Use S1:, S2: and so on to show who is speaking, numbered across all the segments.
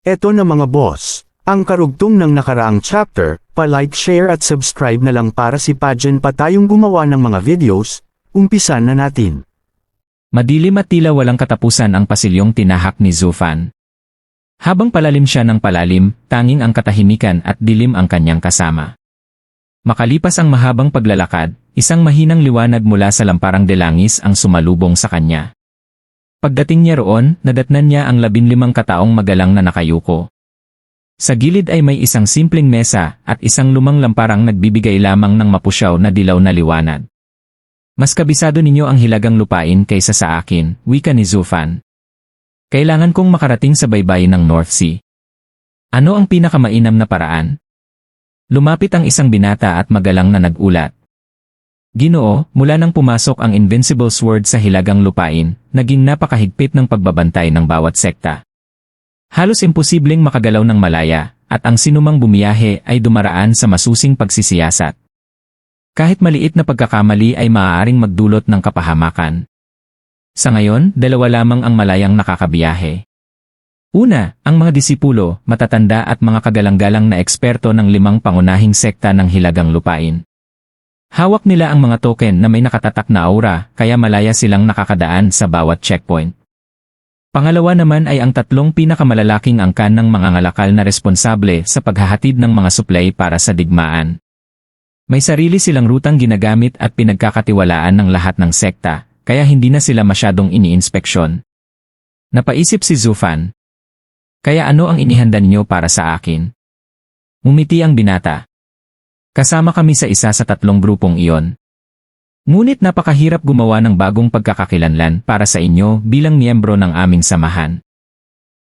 S1: Eto na mga boss, ang karugtong ng nakaraang chapter, pa-like, share at subscribe na lang para si Pajen pa tayong gumawa ng mga videos, umpisan na natin.
S2: Madilim at tila walang katapusan ang pasilyong tinahak ni Zufan. Habang palalim siya ng palalim, tanging ang katahimikan at dilim ang kanyang kasama. Makalipas ang mahabang paglalakad, isang mahinang liwanag mula sa lamparang delangis ang sumalubong sa kanya. Pagdating niya roon, nadatnan niya ang 15 kataong magalang na nakayuko. Sa gilid ay may isang simpleng mesa at isang lumang lamparang nagbibigay lamang ng mapusyaw na dilaw na liwanag. Mas kabisado ninyo ang hilagang lupain kaysa sa akin, wika ni Zufan. Kailangan kong makarating sa baybayin ng North Sea. Ano ang pinakamainam na paraan? Lumapit ang isang binata at magalang na nag-ulat. Ginoo, mula nang pumasok ang invincible sword sa hilagang lupain, naging napakahigpit ng pagbabantay ng bawat sekta. Halos imposibleng makagalaw ng malaya, at ang sinumang bumiyahe ay dumaraan sa masusing pagsisiyasat. Kahit maliit na pagkakamali ay maaaring magdulot ng kapahamakan. Sa ngayon, 2 lamang ang malayang nakakabiyahe. Una, ang mga disipulo, matatanda at mga kagalang-galang na eksperto ng 5 pangunahing sekta ng hilagang lupain. Hawak nila ang mga token na may nakatatak na aura, kaya malaya silang nakakadaan sa bawat checkpoint. Pangalawa naman ay ang 3 pinakamalalaking angkan ng mga ngalakal na responsable sa paghahatid ng mga supply para sa digmaan. May sarili silang rutang ginagamit at pinagkakatiwalaan ng lahat ng sekta, kaya hindi na sila masyadong iniinspeksyon. Napaisip si Zufan. Kaya ano ang inihanda niyo para sa akin? Ngumiti ang binata. Kasama kami sa isa sa 3 grupong iyon. Ngunit napakahirap gumawa ng bagong pagkakakilanlan para sa inyo bilang miyembro ng aming samahan.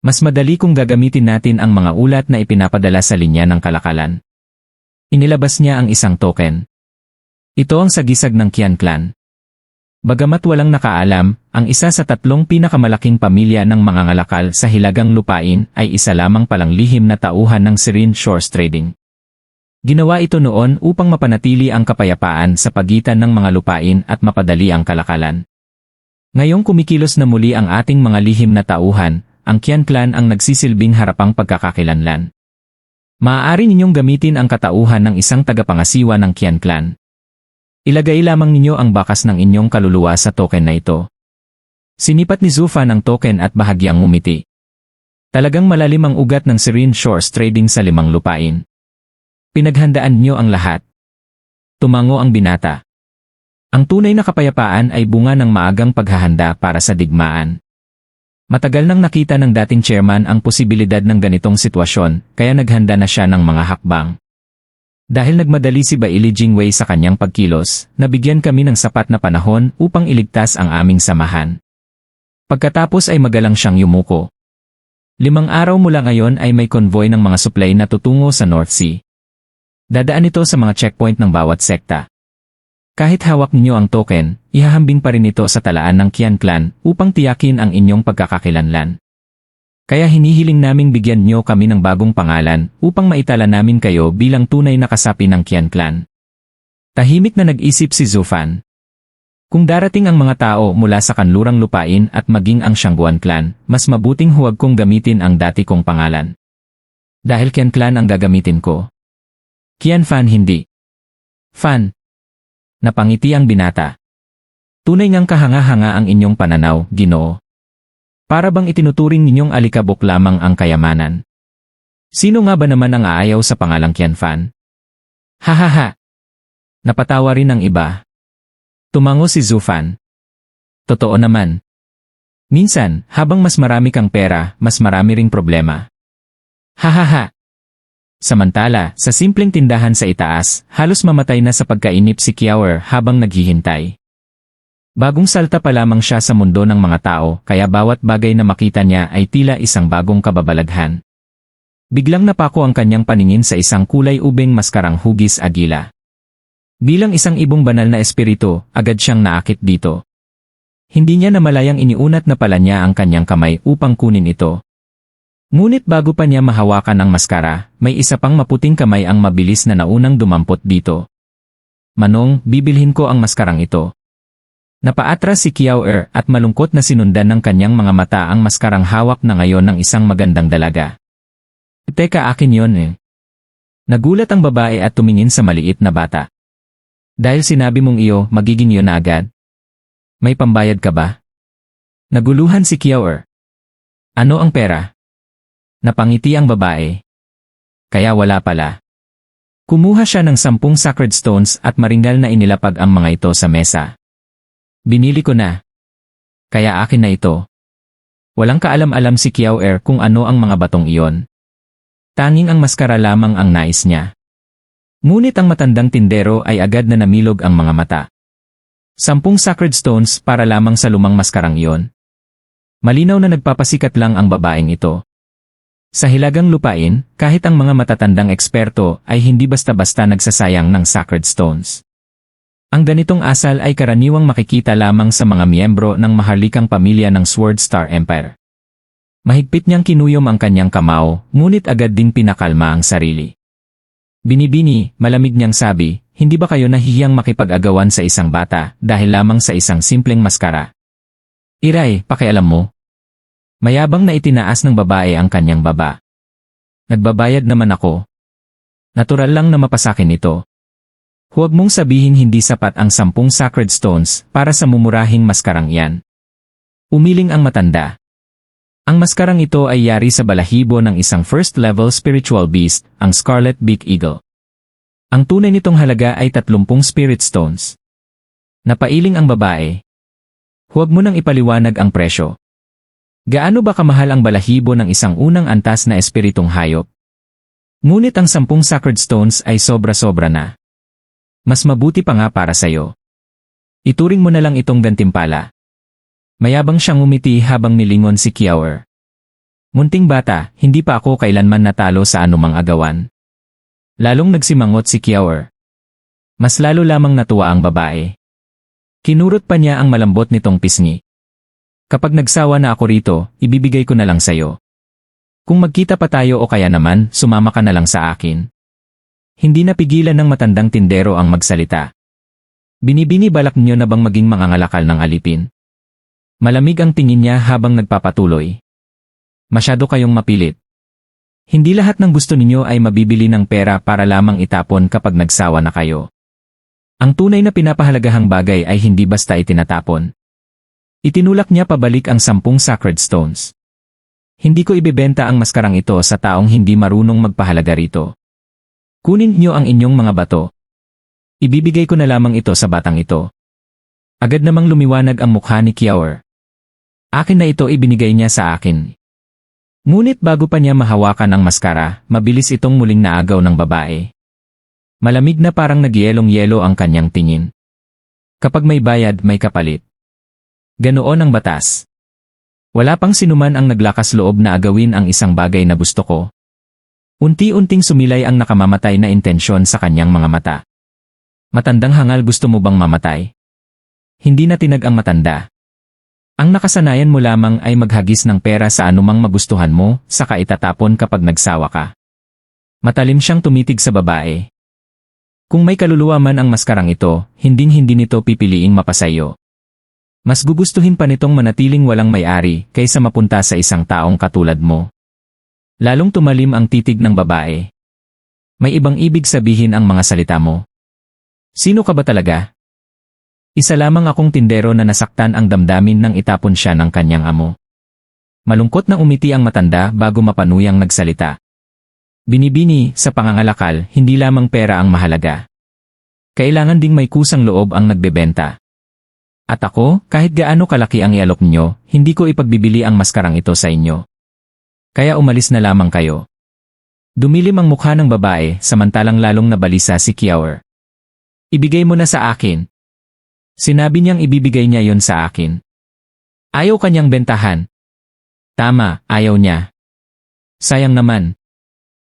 S2: Mas madali kung gagamitin natin ang mga ulat na ipinapadala sa linya ng kalakalan. Inilabas niya ang isang token. Ito ang sagisag ng Qian Clan. Bagamat walang nakaalam, ang isa sa 3 pinakamalaking pamilya ng mga ngalakal sa hilagang lupain ay isa lamang palang lihim na tauhan ng Serene Shores Trading. Ginawa ito noon upang mapanatili ang kapayapaan sa pagitan ng mga lupain at mapadali ang kalakalan. Ngayong kumikilos na muli ang ating mga lihim na tauhan, ang Qian Clan ang nagsisilbing harapang pagkakakilanlan. Maaari ninyong gamitin ang katauhan ng isang tagapangasiwa ng Qian Clan. Ilagay lamang ninyo ang bakas ng inyong kaluluwa sa token na ito. Sinipat ni Zufan ang token at bahagyang ngumiti. Talagang malalim ang ugat ng Serene Shores Trading sa 5 lupain. Pinaghandaan niyo ang lahat. Tumango ang binata. Ang tunay na kapayapaan ay bunga ng maagang paghahanda para sa digmaan. Matagal nang nakita ng dating chairman ang posibilidad ng ganitong sitwasyon, kaya naghanda na siya ng mga hakbang. Dahil nagmadali si Baili Jingwei sa kanyang pagkilos, nabigyan kami ng sapat na panahon upang iligtas ang aming samahan. Pagkatapos ay magalang siyang yumuko. 5 araw mula ngayon ay may convoy ng mga supply na tutungo sa North Sea. Dadaan ito sa mga checkpoint ng bawat sekta. Kahit hawak ninyo ang token, ihahambing pa rin ito sa talaan ng Qian Clan upang tiyakin ang inyong pagkakakilanlan. Kaya hinihiling naming bigyan niyo kami ng bagong pangalan upang maitala namin kayo bilang tunay na kasapi ng Qian Clan. Tahimik na nag-isip si Zufan. Kung darating ang mga tao mula sa kanlurang lupain at maging ang Shangguan Clan, mas mabuting huwag kong gamitin ang dati kong pangalan. Dahil Qian Clan ang gagamitin ko. Qian Fan hindi. Fan. Napangiti ang binata. Tunay ngang kahanga-hanga ang inyong pananaw, Ginoo. Para bang itinuturing ninyong alikabok lamang ang kayamanan? Sino nga ba naman ang aayaw sa pangalang Qian Fan? Hahaha! Napatawa rin ang iba. Tumango si Zufan. Totoo naman. Minsan, habang mas marami kang pera, mas marami ring problema. Hahaha! Samantala, sa simpleng tindahan sa itaas, halos mamatay na sa pagkainip si Kiawer habang naghihintay. Bagong salta pa lamang siya sa mundo ng mga tao, kaya bawat bagay na makita niya ay tila isang bagong kababalaghan. Biglang napako ang kanyang paningin sa isang kulay ubeng maskarang hugis agila. Bilang isang ibong banal na espiritu, agad siyang naakit dito. Hindi niya namalayang iniunat na pala niya ang kanyang kamay upang kunin ito. Ngunit bago pa niya mahawakan ang maskara, may isa pang maputing kamay ang mabilis na naunang dumampot dito. Manong, bibilhin ko ang maskarang ito. Napaatras si Kiawer at malungkot na sinundan ng kanyang mga mata ang maskarang hawak na ngayon ng isang magandang dalaga. Teka, akin yon eh. Nagulat ang babae at tumingin sa maliit na bata. Dahil sinabi mong iyo, magiging yun na agad? May pambayad ka ba? Naguluhan si Kiaor. Ano ang pera? Napangiti ang babae. Kaya wala pala. Kumuha siya ng 10 sacred stones at maringal na inilapag ang mga ito sa mesa. Binili ko na. Kaya akin na ito. Walang kaalam-alam si Kiaor kung ano ang mga batong iyon. Tanging ang maskara lamang ang nais niya. Ngunit ang matandang tindero ay agad na namilog ang mga mata. 10 sacred stones para lamang sa lumang maskarang iyon. Malinaw na nagpapasikat lang ang babaeng ito. Sa hilagang lupain, kahit ang mga matatandang eksperto ay hindi basta-basta nagsasayang ng sacred stones. Ang ganitong asal ay karaniwang makikita lamang sa mga miyembro ng maharlikang pamilya ng Sword Star Empire. Mahigpit niyang kinuyom ang kanyang kamao, ngunit agad ding pinakalma ang sarili. Binibini, malamig niyang sabi, hindi ba kayo nahihiyang makipag-agawan sa isang bata dahil lamang sa isang simpleng maskara? Iray, pakialam mo. Mayabang na itinaas ng babae ang kanyang baba. Nagbabayad naman ako. Natural lang na mapasakin ito. Huwag mong sabihin hindi sapat ang 10 sacred stones para sa mumurahing maskarang iyan. Umiling ang matanda. Ang maskarang ito ay yari sa balahibo ng isang first-level spiritual beast, ang Scarlet Beak Eagle. Ang tunay nitong halaga ay 30 spirit stones. Napailing ang babae. Huwag mo nang ipaliwanag ang presyo. Gaano ba kamahal ang balahibo ng isang unang antas na espiritong hayop? Ngunit ang 10 sacred stones ay sobra-sobra na. Mas mabuti pa nga para sayo. Ituring mo na lang itong gantimpala. Mayabang siyang umiti habang nilingon si Kiaor. Munting bata, hindi pa ako kailanman natalo sa anumang agawan. Lalong nagsimangot si Kiaor. Mas lalo lamang natuwa ang babae. Kinurot pa niya ang malambot nitong pisngi. Kapag nagsawa na ako rito, ibibigay ko na lang sayo. Kung magkita pa tayo o kaya naman, sumama ka na lang sa akin. Hindi napigilan ng matandang tindero ang magsalita. Binibini, balak niyo na bang maging mangangalakal ng alipin? Malamig ang tingin niya habang nagpapatuloy. Masyado kayong mapilit. Hindi lahat ng gusto ninyo ay mabibili ng pera para lamang itapon kapag nagsawa na kayo. Ang tunay na pinapahalagahang bagay ay hindi basta itinatapon. Itinulak niya pabalik ang 10 sacred stones. Hindi ko ibebenta ang maskarang ito sa taong hindi marunong magpahalaga rito. Kunin niyo ang inyong mga bato. Ibibigay ko na lamang ito sa batang ito. Agad namang lumiwanag ang mukha ni Kiaor. Akin na ito, ibinigay niya sa akin. Ngunit bago pa niya mahawakan ang maskara, mabilis itong muling naagaw ng babae. Malamig na parang nagyelong-yelo ang kanyang tingin. Kapag may bayad, may kapalit. Ganoon ang batas. Wala pang sinuman ang naglakas loob na agawin ang isang bagay na gusto ko. Unti-unting sumilay ang nakamamatay na intensyon sa kanyang mga mata. Matandang hangal, gusto mo bang mamatay? Hindi na tinag ang matanda. Ang nakasanayan mo lamang ay maghagis ng pera sa anumang magustuhan mo, saka itatapon kapag nagsawa ka. Matalim siyang tumitig sa babae. Kung may kaluluwa man ang maskarang ito, hinding-hindi nito pipiliing mapasayo. Mas gugustuhin pa nitong manatiling walang may-ari kaysa mapunta sa isang taong katulad mo. Lalong tumalim ang titig ng babae. May ibang ibig sabihin ang mga salita mo. Sino ka ba talaga? Isa lamang akong tindero na nasaktan ang damdamin nang itapon siya ng kanyang amo. Malungkot na umiti ang matanda bago mapanuyang nagsalita. Binibini, sa pangangalakal, hindi lamang pera ang mahalaga. Kailangan ding may kusang loob ang nagbebenta. At ako, kahit gaano kalaki ang ialok niyo, hindi ko ipagbibili ang maskarang ito sa inyo. Kaya umalis na lamang kayo. Dumilim ang mukha ng babae, samantalang lalong nabalisa si Kiaor. Ibigay mo na sa akin. Sinabi niyang ibibigay niya yon sa akin. Ayaw kanyang bentahan. Tama, ayaw niya. Sayang naman.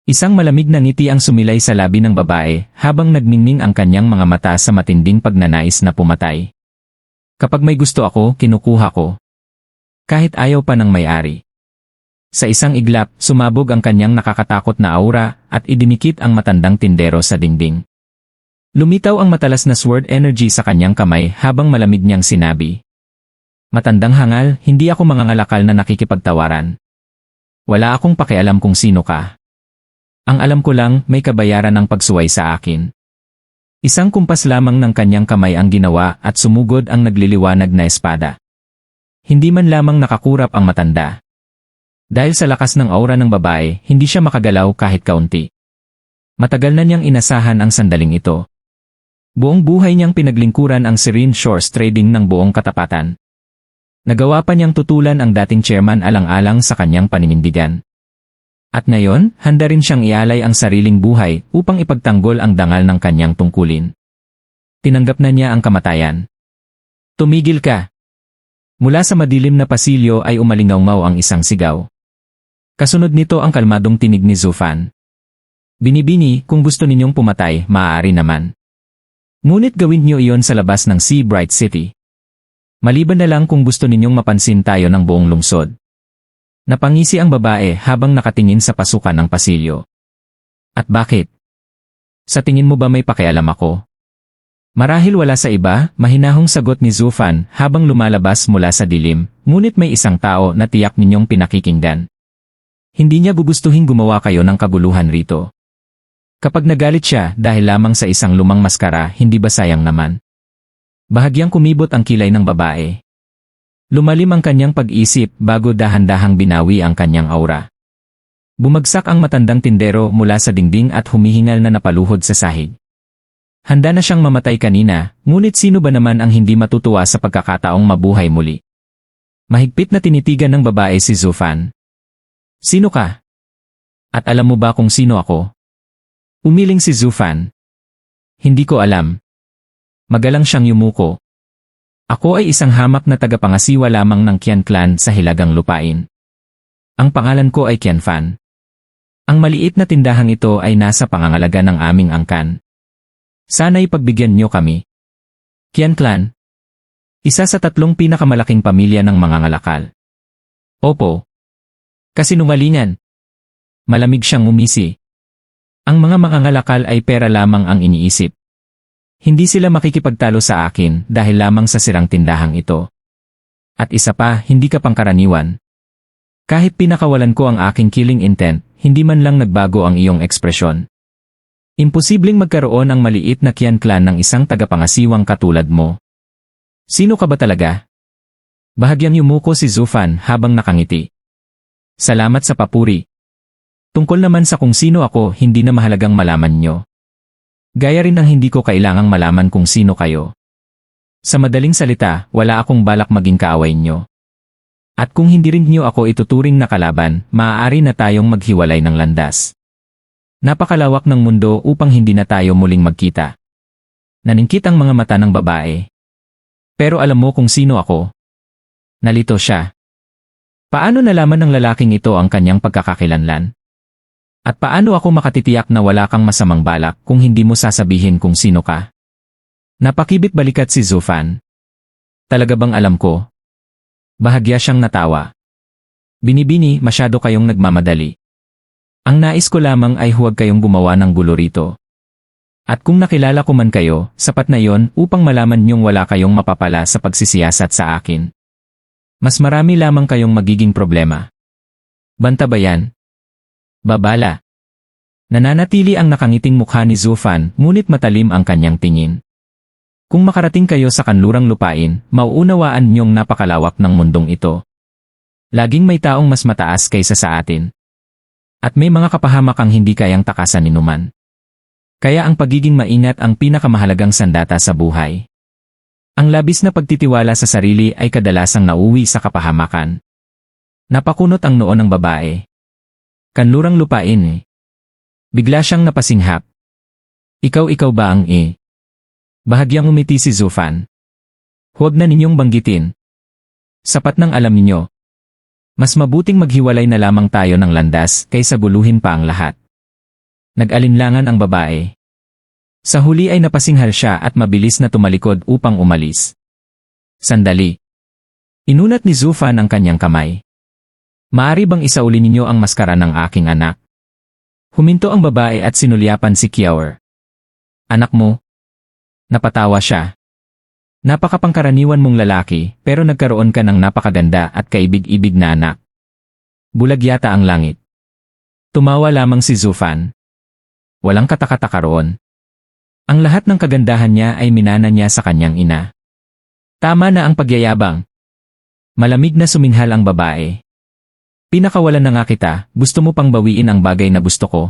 S2: Isang malamig na ngiti ang sumilay sa labi ng babae habang nagmingming ang kanyang mga mata sa matinding pagnanais na pumatay. Kapag may gusto ako, kinukuha ko. Kahit ayaw pa ng may-ari. Sa isang iglap, sumabog ang kanyang nakakatakot na aura at idinikit ang matandang tindero sa dingding. Lumitaw ang matalas na sword energy sa kanyang kamay habang malamig niyang sinabi. Matandang hangal, hindi ako mangangalakal na nakikipagtawaran. Wala akong pakialam kung sino ka. Ang alam ko lang, may kabayaran ng pagsuway sa akin. Isang kumpas lamang ng kanyang kamay ang ginawa at sumugod ang nagliliwanag na espada. Hindi man lamang nakakurap ang matanda. Dahil sa lakas ng aura ng babae, hindi siya makagalaw kahit kaunti. Matagal na niyang inasahan ang sandaling ito. Buong buhay niyang pinaglingkuran ang Serene Shores Trading ng buong katapatan. Nagawa pa niyang tutulan ang dating chairman alang-alang sa kanyang paninindigan. At ngayon, handa rin siyang ialay ang sariling buhay upang ipagtanggol ang dangal ng kanyang tungkulin. Tinanggap na niya ang kamatayan. Tumigil ka! Mula sa madilim na pasilyo ay umalingaw-ngaw ang isang sigaw. Kasunod nito ang kalmadong tinig ni Zufan. Binibini, kung gusto ninyong pumatay, maaari naman. Ngunit gawin niyo iyon sa labas ng Seabright City. Maliban na lang kung gusto ninyong mapansin tayo ng buong lungsod. Napangisi ang babae habang nakatingin sa pasukan ng pasilyo. At bakit? Sa tingin mo ba may pakialam ako? Marahil wala sa iba, mahinahong sagot ni Zufan habang lumalabas mula sa dilim, ngunit may isang tao na tiyak ninyong pinakikinggan. Hindi niya gugustuhin gumawa kayo ng kaguluhan rito. Kapag nagalit siya dahil lamang sa isang lumang maskara, hindi ba sayang naman? Bahagyang kumibot ang kilay ng babae. Lumalim ang kanyang pag-isip bago dahan-dahang binawi ang kanyang aura. Bumagsak ang matandang tindero mula sa dingding at humihingal na napaluhod sa sahig. Handa na siyang mamatay kanina, ngunit sino ba naman ang hindi matutuwa sa pagkakataong mabuhay muli? Mahigpit na tinitigan ng babae si Zufan. Sino ka? At alam mo ba kung sino ako? Umiling si Zufan. Hindi ko alam. Magalang siyang yumuko. Ako ay isang hamak na tagapangasiwa lamang ng Qian clan sa Hilagang Lupain. Ang pangalan ko ay Qian Fan. Ang maliit na tindahang ito ay nasa pangangalaga ng aming angkan. Sana'y pagbigyan niyo kami. Qian clan. Isa sa 3 pinakamalaking pamilya ng mga ngalakal. Opo. Kasinungalingan. Malamig siyang umisi. Ang mga mangangalakal ay pera lamang ang iniisip. Hindi sila makikipagtalo sa akin dahil lamang sa sirang tindahang ito. At isa pa, hindi ka pangkaraniwan. Kahit pinakawalan ko ang aking killing intent, hindi man lang nagbago ang iyong ekspresyon. Imposibleng magkaroon ang maliit na Qian clan ng isang tagapangasiwang katulad mo. Sino ka ba talaga? Bahagyang yumuko si Zufan habang nakangiti. Salamat sa papuri. Tungkol naman sa kung sino ako, hindi na mahalagang malaman nyo. Gaya rin ang hindi ko kailangang malaman kung sino kayo. Sa madaling salita, wala akong balak maging kaaway nyo. At kung hindi rin nyo ako ituturing na kalaban, maaari na tayong maghiwalay ng landas. Napakalawak ng mundo upang hindi na tayo muling magkita. Naningkit ang mga mata ng babae. Pero alam mo kung sino ako? Nalito siya. Paano nalaman ng lalaking ito ang kanyang pagkakakilanlan? At paano ako makatitiyak na wala kang masamang balak kung hindi mo sasabihin kung sino ka? Napakibit balikat si Zufan. Talaga bang alam ko? Bahagya siyang natawa. Binibini, masyado kayong nagmamadali. Ang nais ko lamang ay huwag kayong gumawa ng gulo rito. At kung nakilala ko man kayo, sapat na yon upang malaman niyong wala kayong mapapala sa pagsisiyasat sa akin. Mas marami lamang kayong magiging problema. Banta ba yan? Babala. Nananatili ang nakangiting mukha ni Zufan, ngunit matalim ang kanyang tingin. Kung makarating kayo sa kanlurang lupain, mauunawaan niyong napakalawak ng mundong ito. Laging may taong mas mataas kaysa sa atin. At may mga kapahamakang hindi kayang takasan ni numan. Kaya ang pagiging maingat ang pinakamahalagang sandata sa buhay. Ang labis na pagtitiwala sa sarili ay kadalasang nauwi sa kapahamakan. Napakunot ang noo ng babae. Kanlurang lupain eh. Bigla siyang napasinghap. Ikaw ba ang eh? Bahagyang umiti si Zufan. Huwag na ninyong banggitin. Sapat nang alam ninyo. Mas mabuting maghiwalay na lamang tayo ng landas kaysa guluhin pa ang lahat. Nag-alinlangan ang babae. Sa huli ay napasinghal siya at mabilis na tumalikod upang umalis. Sandali. Inunat ni Zufan ang kanyang kamay. Maari bang isauli ninyo ang maskara ng aking anak? Huminto ang babae at sinulyapan si Kiawer. Anak mo? Napatawa siya. Napakapangkaraniwan mong lalaki, pero nagkaroon ka ng napakaganda at kaibig-ibig na anak. Bulag yata ang langit. Tumawa lamang si Zufan. Walang katakataka roon. Ang lahat ng kagandahan niya ay minana niya sa kanyang ina. Tama na ang pagyayabang. Malamig na suminghal ang babae. Pinakawalan na nga kita, gusto mo pang bawiin ang bagay na gusto ko?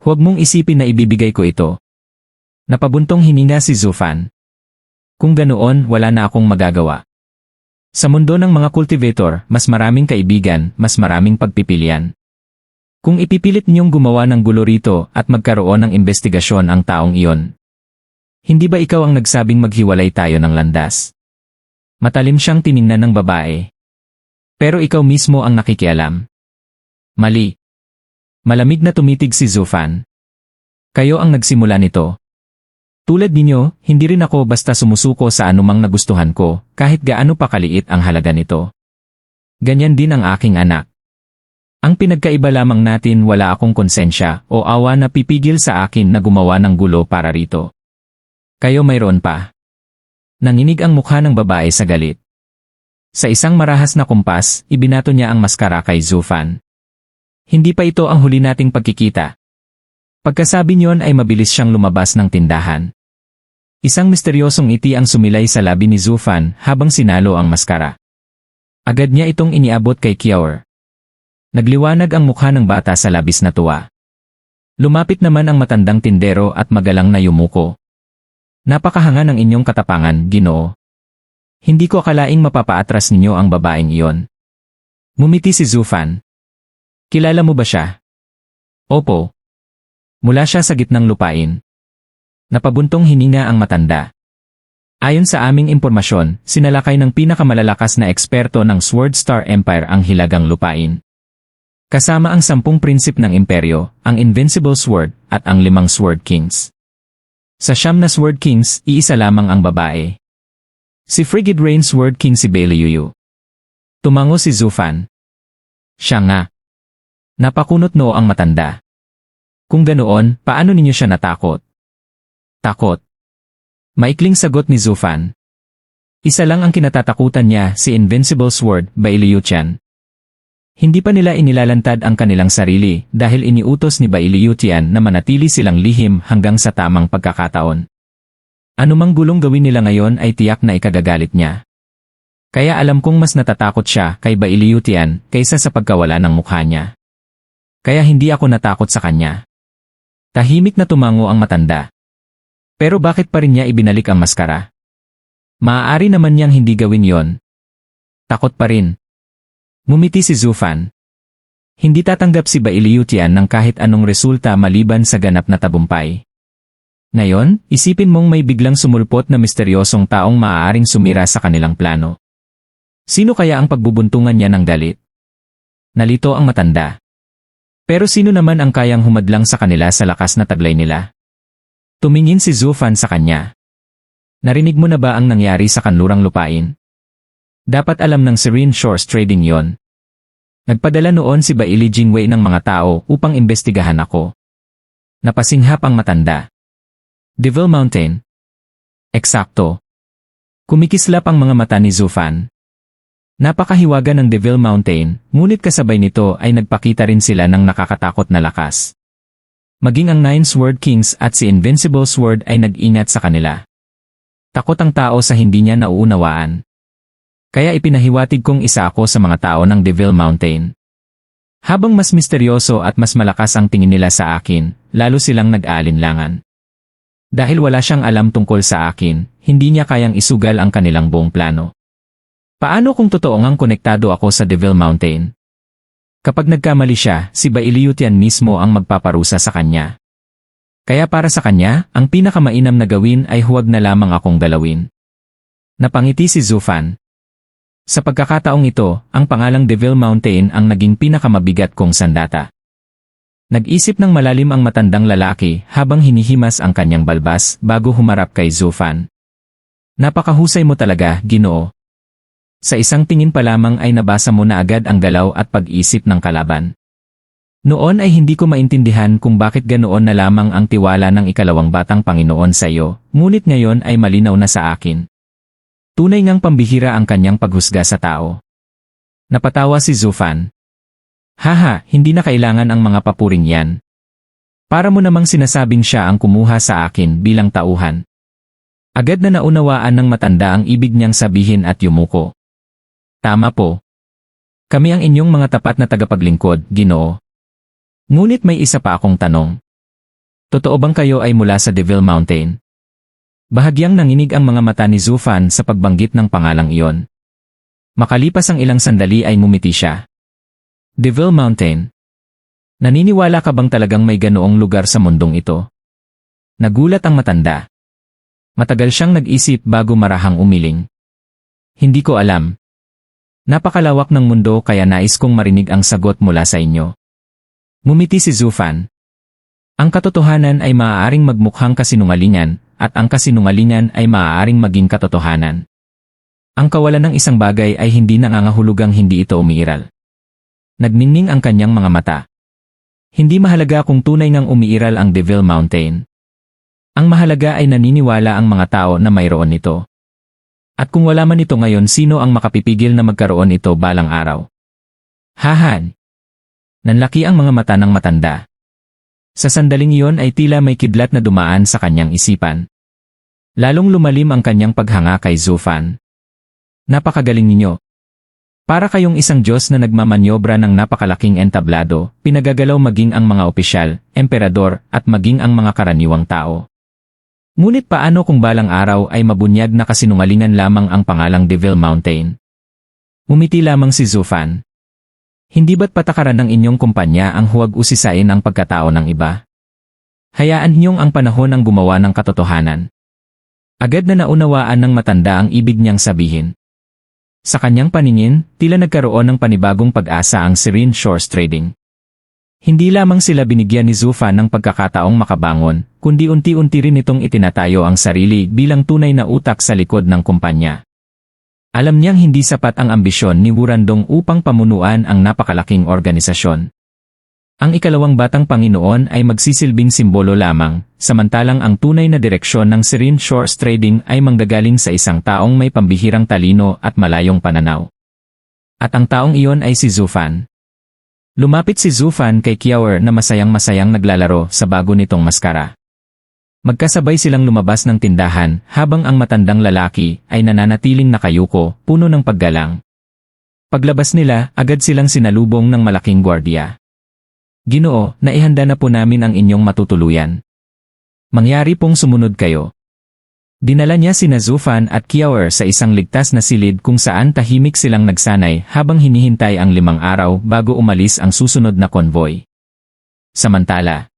S2: Huwag mong isipin na ibibigay ko ito. Napabuntong hininga si Zufan. Kung ganoon, wala na akong magagawa. Sa mundo ng mga cultivator, mas maraming kaibigan, mas maraming pagpipilian. Kung ipipilit niyong gumawa ng gulo rito at magkaroon ng investigasyon ang taong iyon. Hindi ba ikaw ang nagsabing maghiwalay tayo ng landas? Matalim siyang tiningnan ng babae. Pero ikaw mismo ang nakikialam. Mali. Malamig na tumitig si Zufan. Kayo ang nagsimula nito. Tulad ninyo, hindi rin ako basta sumusuko sa anumang nagustuhan ko, kahit gaano pa kaliit ang halaga nito. Ganyan din ang aking anak. Ang pinagkaiba lamang natin wala akong konsensya o awa na pipigil sa akin na gumawa ng gulo para rito. Kayo mayroon pa. Nanginig ang mukha ng babae sa galit. Sa isang marahas na kumpas, ibinato niya ang maskara kay Zufan. Hindi pa ito ang huli nating pagkikita. Pagkasabi niyon ay mabilis siyang lumabas ng tindahan. Isang misteryosong ngiti ang sumilay sa labi ni Zufan habang sinalo ang maskara. Agad niya itong iniabot kay Kiaor. Nagliwanag ang mukha ng bata sa labis na tuwa. Lumapit naman ang matandang tindero at magalang na yumuko. Napakahanga ng inyong katapangan, Ginoo. Hindi ko akalaing mapapaatras ninyo ang babaeng iyon. Ngumiti si Zufan. Kilala mo ba siya? Opo. Mula siya sa gitnang lupain. Napabuntong hininga ang matanda. Ayon sa aming impormasyon, sinalakay ng pinakamalalakas na eksperto ng Sword Star Empire ang hilagang lupain. Kasama ang 10 prinsip ng imperyo, ang Invincible Sword, at ang 5 Sword Kings. Sa 9 na Sword Kings, iisa lamang ang babae. Si Frigid Rain Sword King si Beiliuyu. Tumango si Zufan. Siya nga. Napakunot noo ang matanda. Kung ganoon, paano ninyo siya natakot? Takot. Maikling sagot ni Zufan. Isa lang ang kinatatakutan niya, si Invincible Sword, Bailiutian. Hindi pa nila inilalantad ang kanilang sarili dahil iniutos ni Bailiutian na manatili silang lihim hanggang sa tamang pagkakataon. Anumang gulong gawin nila ngayon ay tiyak na ikagagalit niya. Kaya alam kong mas natatakot siya kay Bailiutian kaysa sa pagkawala ng mukha niya. Kaya hindi ako natakot sa kanya. Tahimik na tumango ang matanda. Pero bakit pa rin niya ibinalik ang maskara? Maaari naman niyang hindi gawin yon. Takot pa rin. Ngumiti si Zufan. Hindi tatanggap si Bailiutian ng kahit anong resulta maliban sa ganap na tabumpay. Ngayon, isipin mong may biglang sumulpot na misteryosong taong maaaring sumira sa kanilang plano. Sino kaya ang pagbubuntungan niya ng galit? Nalito ang matanda. Pero sino naman ang kayang humadlang sa kanila sa lakas na taglay nila? Tumingin si Zufan sa kanya. Narinig mo na ba ang nangyari sa kanlurang lupain? Dapat alam ng Serene Shores Trading yon. Nagpadala noon si Baili Jingwei ng mga tao upang imbestigahan ako. Napasinghap ang matanda. Devil Mountain. Eksakto. Kumikislap ang mga mata ni Zufan. Napakahiwaga ng Devil Mountain, ngunit kasabay nito ay nagpakita rin sila ng nakakatakot na lakas. Maging ang 9 Sword Kings at si Invincible Sword ay nag-ingat sa kanila. Takot ang tao sa hindi niya nauunawaan. Kaya ipinahiwatig kong isa ako sa mga tao ng Devil Mountain. Habang mas misteryoso at mas malakas ang tingin nila sa akin, lalo silang nag-aalinlangan. Dahil wala siyang alam tungkol sa akin, hindi niya kayang isugal ang kanilang buong plano. Paano kung totoo ngang konektado ako sa Devil Mountain? Kapag nagkamali siya, si Bailiutian mismo ang magpaparusa sa kanya. Kaya para sa kanya, ang pinakamainam na gawin ay huwag na lamang akong galawin. Napangiti si Zufan. Sa pagkakataong ito, ang pangalang Devil Mountain ang naging pinakamabigat kong sandata. Nag-isip ng malalim ang matandang lalaki habang hinihimas ang kanyang balbas bago humarap kay Zufan. Napakahusay mo talaga, Ginoo. Sa isang tingin pa lamang ay nabasa mo na agad ang galaw at pag-isip ng kalaban. Noon ay hindi ko maintindihan kung bakit ganoon na lamang ang tiwala ng ikalawang batang Panginoon sa iyo, ngunit ngayon ay malinaw na sa akin. Tunay ngang pambihira ang kanyang paghusga sa tao. Napatawa si Zufan. Haha, hindi na kailangan ang mga papuring yan. Para mo namang sinasabing siya ang kumuha sa akin bilang tauhan. Agad na naunawaan ng matanda ang ibig niyang sabihin at yumuko. Tama po. Kami ang inyong mga tapat na tagapaglingkod, Ginoo. Ngunit may isa pa akong tanong. Totoo bang kayo ay mula sa Devil Mountain? Bahagyang nanginig ang mga mata ni Zufan sa pagbanggit ng pangalang iyon. Makalipas ang ilang sandali ay ngumiti siya. Devil Mountain. Naniniwala ka bang talagang may ganoong lugar sa mundong ito? Nagulat ang matanda. Matagal siyang nag-isip bago marahang umiling. Hindi ko alam. Napakalawak ng mundo kaya nais kong marinig ang sagot mula sa inyo. Ngumiti si Zufan. Ang katotohanan ay maaaring magmukhang kasinungalingan, at ang kasinungalingan ay maaaring maging katotohanan. Ang kawalan ng isang bagay ay hindi nangangahulugang hindi ito umiiral. Nagningning ang kanyang mga mata. Hindi mahalaga kung tunay ngang umiiral ang Devil Mountain. Ang mahalaga ay naniniwala ang mga tao na mayroon nito. At kung wala man ito ngayon, sino ang makapipigil na magkaroon ito balang araw? Hahan! Nanlaki ang mga mata ng matanda. Sa sandaling iyon ay tila may kidlat na dumaan sa kanyang isipan. Lalong lumalim ang kanyang paghanga kay Zufan. Napakagaling ninyo. Para kayong isang Diyos na nagmamanyobra ng napakalaking entablado, pinagagalaw maging ang mga opisyal, emperador, at maging ang mga karaniwang tao. Ngunit paano kung balang araw ay mabunyag na kasinungalingan lamang ang pangalang Devil Mountain? Umiti lamang si Zufan. Hindi ba't patakaran ng inyong kumpanya ang huwag usisain ang pagkatao ng iba? Hayaan niyong ang panahon ang gumawa ng katotohanan. Agad na naunawaan ng matanda ang ibig niyang sabihin. Sa kanyang paningin, tila nagkaroon ng panibagong pag-asa ang Serene Shores Trading. Hindi lamang sila binigyan ni Zufan ng pagkakataong makabangon, kundi unti-unti rin itong itinatayo ang sarili bilang tunay na utak sa likod ng kumpanya. Alam niyang hindi sapat ang ambisyon ni Wurandong upang pamunuan ang napakalaking organisasyon. Ang ikalawang batang Panginoon ay magsisilbing simbolo lamang, samantalang ang tunay na direksyon ng Serene Shores Trading ay manggagaling sa isang taong may pambihirang talino at malayong pananaw. At ang taong iyon ay si Zufan. Lumapit si Zufan kay Kiawer na masayang-masayang naglalaro sa bago nitong maskara. Magkasabay silang lumabas ng tindahan habang ang matandang lalaki ay nananatiling nakayuko, puno ng paggalang. Paglabas nila, agad silang sinalubong ng malaking gwardiya. Ginoo, naihanda na po namin ang inyong matutuluyan. Mangyari pong sumunod kayo. Dinala niya sina Zufan at Kiawer sa isang ligtas na silid kung saan tahimik silang nagsanay habang hinihintay ang 5 araw bago umalis ang susunod na konvoy. Samantala,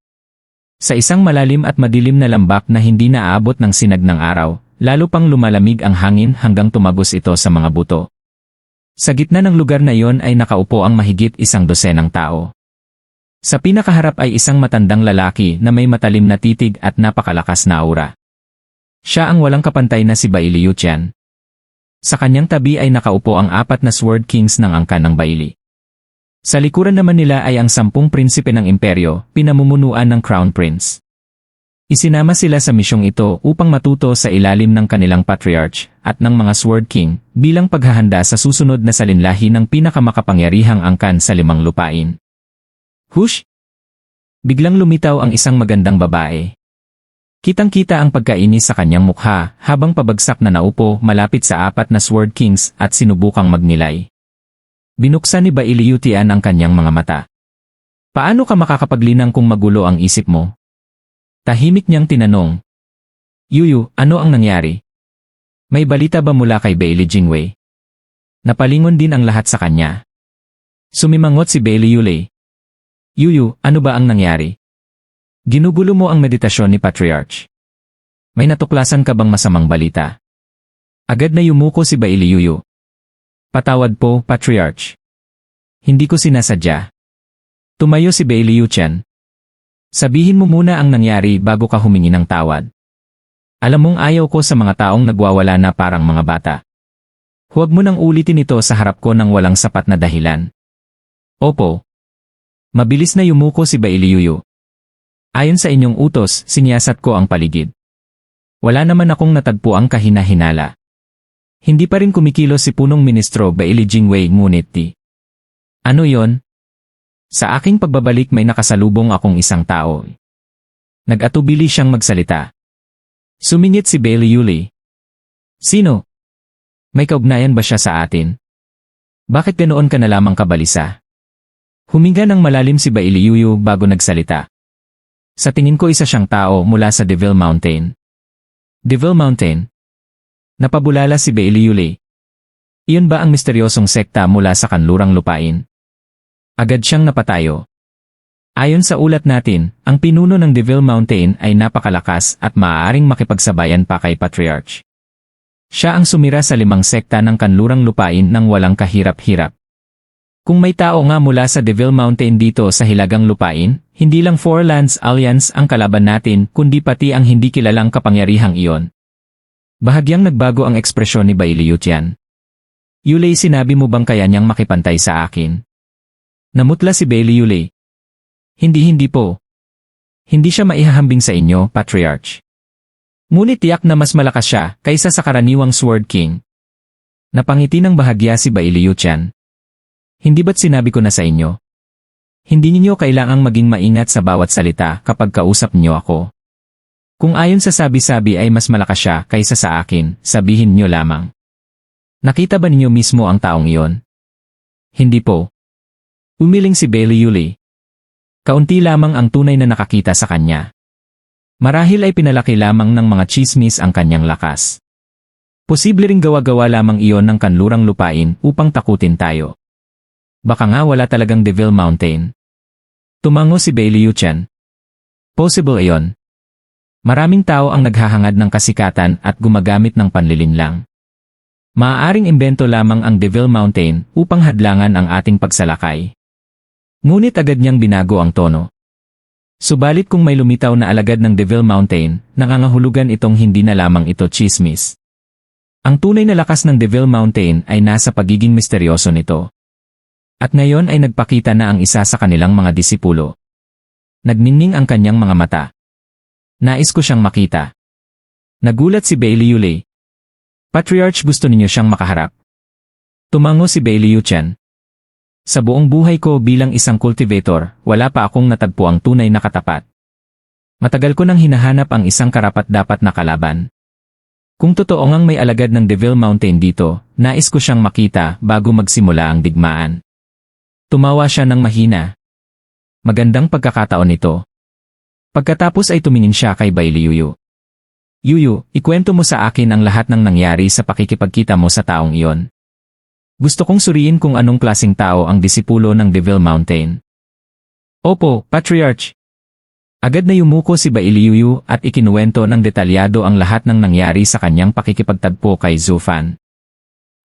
S2: sa isang malalim at madilim na lambak na hindi naaabot ng sinag ng araw, lalo pang lumalamig ang hangin hanggang tumagos ito sa mga buto. Sa gitna ng lugar na iyon ay nakaupo ang mahigit 100 tao. Sa pinakaharap ay isang matandang lalaki na may matalim na titig at napakalakas na aura. Siya ang walang kapantay na si Baili Yuchian. Sa kanyang tabi ay nakaupo ang 4 na Sword Kings ng angkan ng Baili. Sa likuran naman nila ay ang 10 prinsipe ng imperyo, pinamumunuan ng Crown Prince. Isinama sila sa misyong ito upang matuto sa ilalim ng kanilang Patriarch at ng mga Sword King bilang paghahanda sa susunod na salinlahi ng pinakamakapangyarihang angkan sa 5 lupain. Hush! Biglang lumitaw ang isang magandang babae. Kitang-kita ang pagkainis sa kanyang mukha habang pabagsak na naupo malapit sa 4 na Sword Kings at sinubukang magnilay. Binuksan ni Baili Yuchian ang kanyang mga mata. Paano ka makakapaglinang kung magulo ang isip mo? Tahimik niyang tinanong. Yuyu, ano ang nangyari? May balita ba mula kay Baili Jingwei? Napalingon din ang lahat sa kanya. Sumimangot si Baili Yulei. Yuyu, ano ba ang nangyari? Ginugulo mo ang meditasyon ni Patriarch. May natuklasan ka bang masamang balita? Agad na yumuko si Baili Yuyu. Patawad po, Patriarch. Hindi ko sinasadya. Tumayo si Baili Yuchian. Sabihin mo muna ang nangyari bago ka humingi ng tawad. Alam mong ayaw ko sa mga taong nagwawala na parang mga bata. Huwag mo nang ulitin ito sa harap ko ng walang sapat na dahilan. Opo. Mabilis na yumuko si Baili Yuyu. Ayon sa inyong utos, siniyasat ko ang paligid. Wala naman akong natagpuang kahina-hinala. Hindi pa rin kumikilos si punong ministro Baili Jingwei ngunit di. Ano yon? Sa aking pagbabalik may nakasalubong akong isang tao. Nag-atubili siyang magsalita. Sumingit si Bailey Yuli. Sino? May kaugnayan ba siya sa atin? Bakit ganoon ka na lamang kabalisa? Huminga ng malalim si Bailey Yuyu bago nagsalita. Sa tingin ko isa siyang tao mula sa Devil Mountain. Devil Mountain? Napabulala si Bailey Yuli. Iyon ba ang misteryosong sekta mula sa kanlurang lupain? Agad siyang napatayo. Ayon sa ulat natin, ang pinuno ng Devil Mountain ay napakalakas at maaaring makipagsabayan pa kay Patriarch. Siya ang sumira sa 5 sekta ng kanlurang lupain nang walang kahirap-hirap. Kung may tao nga mula sa Devil Mountain dito sa Hilagang Lupain, hindi lang Four Lands Alliance ang kalaban natin kundi pati ang hindi kilalang kapangyarihang iyon. Bahagyang nagbago ang ekspresyon ni Bailey Yutian. Yulei, sinabi mo bang kaya niyang makipantay sa akin? Namutla si Bailey Yulei. Hindi po. Hindi siya maihahambing sa inyo, Patriarch. Ngunit tiyak na mas malakas siya kaysa sa karaniwang Sword King. Napangiti ng bahagya si Bailey Yutian. Hindi ba't sinabi ko na sa inyo? Hindi ninyo kailangang maging maingat sa bawat salita kapag kausap niyo ako. Kung ayon sa sabi-sabi ay mas malakas siya kaysa sa akin, sabihin niyo lamang. Nakita ba ninyo mismo ang taong iyon? Hindi po. Umiling si Bailey Yuli. Kaunti lamang ang tunay na nakakita sa kanya. Marahil ay pinalaki lamang ng mga chismis ang kanyang lakas. Posible ring gawa-gawa lamang iyon ng kanlurang lupain upang takutin tayo. Baka nga wala talagang Devil Mountain. Tumango si Bailey Yutian. Possible iyon. Maraming tao ang naghahangad ng kasikatan at gumagamit ng panlilinlang. Maaaring imbento lamang ang Devil Mountain upang hadlangan ang ating pagsalakay. Ngunit agad niyang binago ang tono. Subalit kung may lumitaw na alagad ng Devil Mountain, nangangahulugan itong hindi na lamang ito chismis. Ang tunay na lakas ng Devil Mountain ay nasa pagiging misteryoso nito. At ngayon ay nagpakita na ang isa sa kanilang mga disipulo. Nagninning ang kanyang mga mata. Nais ko siyang makita. Nagulat si Bailey Yuli. Patriarch, gusto ninyo siyang makaharap. Tumango si Bailey Yutian. Sa buong buhay ko bilang isang cultivator, wala pa akong natagpo ang tunay na katapat. Matagal ko nang hinahanap ang isang karapat-dapat na kalaban. Kung totoo ngang may alagad ng Devil Mountain dito, nais ko siyang makita bago magsimula ang digmaan. Tumawa siya ng mahina. Magandang pagkakataon ito. Pagkatapos ay tumingin siya kay Bailey Yuyu. Yuyu, ikwento mo sa akin ang lahat ng nangyari sa pakikipagkita mo sa taong iyon. Gusto kong suriin kung anong klaseng tao ang disipulo ng Devil Mountain. Opo, Patriarch. Agad na yumuko si Bailey Yuyu at ikinuwento ng detalyado ang lahat ng nangyari sa kanyang pakikipagtagpo kay Zufan.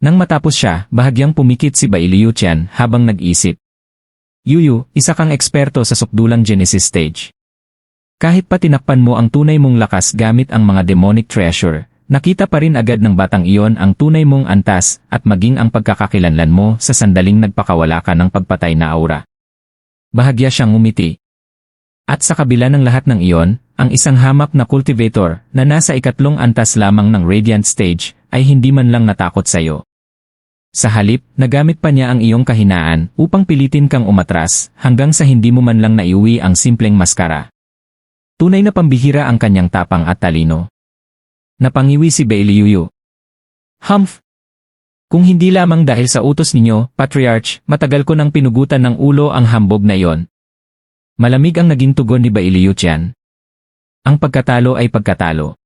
S2: Nang matapos siya, bahagyang pumikit si Bailey Yutian habang nag-isip. Yuyu, isa kang eksperto sa sukdulang Genesis stage. Kahit pa tinakpan mo ang tunay mong lakas gamit ang mga demonic treasure, nakita pa rin agad ng batang iyon ang tunay mong antas at maging ang pagkakakilanlan mo sa sandaling nagpakawala ka ng pagpatay na aura. Bahagya siyang umiti. At sa kabila ng lahat ng iyon, ang isang hamak na cultivator na nasa 2 antas lamang ng Radiant Stage ay hindi man lang natakot sa iyo. Sa halip, nagamit pa niya ang iyong kahinaan upang pilitin kang umatras hanggang sa hindi mo man lang naiuwi ang simpleng maskara. Tunay na pambihira ang kanyang tapang at talino. Napangiwi si Bailey Yuyu. Humph! Kung hindi lamang dahil sa utos ninyo, Patriarch, matagal ko nang pinugutan ng ulo ang hambog na iyon. Malamig ang naging tugon ni Bailey Yutian. Ang pagkatalo ay pagkatalo.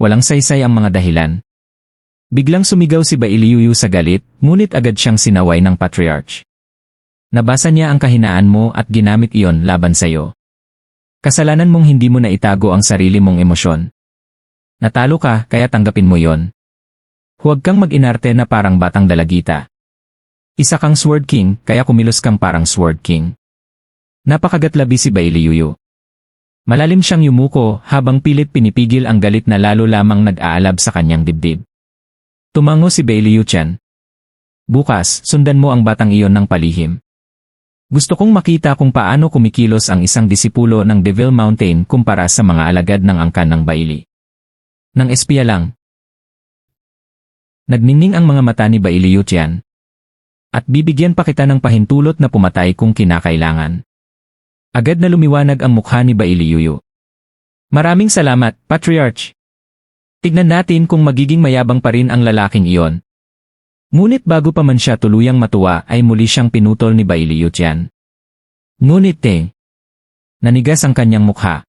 S2: Walang saysay ang mga dahilan. Biglang sumigaw si Bailey Yuyu sa galit, ngunit agad siyang sinaway ng Patriarch. Nabasa niya ang kahinaan mo at ginamit iyon laban sa iyo. Kasalanan mong hindi mo na itago ang sarili mong emosyon. Natalo ka, kaya tanggapin mo yon. Huwag kang mag-inarte na parang batang dalagita. Isa kang Sword King, kaya kumilos kang parang Sword King. Napakagatlabi si Bailey Yuyu. Malalim siyang yumuko habang pilit pinipigil ang galit na lalo lamang nag-aalab sa kanyang dibdib. Tumango si Bailey Yutian. Bukas, sundan mo ang batang iyon ng palihim. Gusto kong makita kung paano kumikilos ang isang disipulo ng Devil Mountain kumpara sa mga alagad ng angkan ng Bailey. Nang espiya lang. Nagninning ang mga mata ni Bailey Yutian. At bibigyan pa kita ng pahintulot na pumatay kung kinakailangan. Agad na lumiwanag ang mukha ni Bailey Yuyu. Maraming salamat, Patriarch. Tignan natin kung magiging mayabang pa rin ang lalaking iyon. Ngunit bago pa man siya tuluyang matuwa ay muli siyang pinutol ni Bailiu Tian. Ngunit nanigas ang kanyang mukha.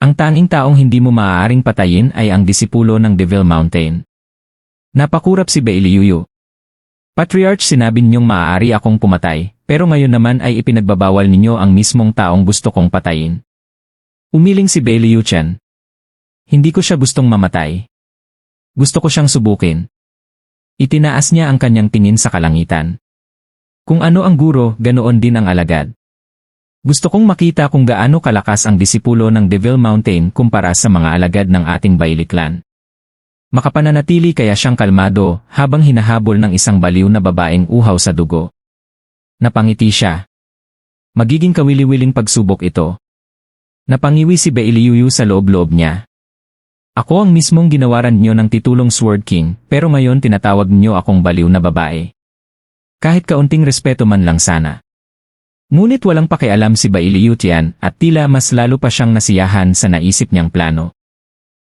S2: Ang tanging taong hindi mo maaaring patayin ay ang disipulo ng Devil Mountain. Napakurap si Bailiu. Patriarch, sinabi ninyong maaari akong pumatay, pero ngayon naman ay ipinagbabawal ninyo ang mismong taong gusto kong patayin. Umiling si Bailiu Tian. Hindi ko siya gustong mamatay. Gusto ko siyang subukin. Itinaas niya ang kanyang tingin sa kalangitan. Kung ano ang guro, ganoon din ang alagad. Gusto kong makita kung gaano kalakas ang disipulo ng Devil Mountain kumpara sa mga alagad ng ating Baili clan. Makapananatili kaya siyang kalmado habang hinahabol ng isang baliw na babaeng uhaw sa dugo. Napangiti siya. Magiging kawili-wiling pagsubok ito. Napangiwi si Bailiu sa loob-loob niya. Ako ang mismong ginawaran niyo ng titulong Sword King, pero ngayon tinatawag niyo akong baliw na babae. Kahit kaunting respeto man lang sana. Ngunit walang pakialam si Bailiu Tian at tila mas lalo pa siyang nasiyahan sa naisip niyang plano.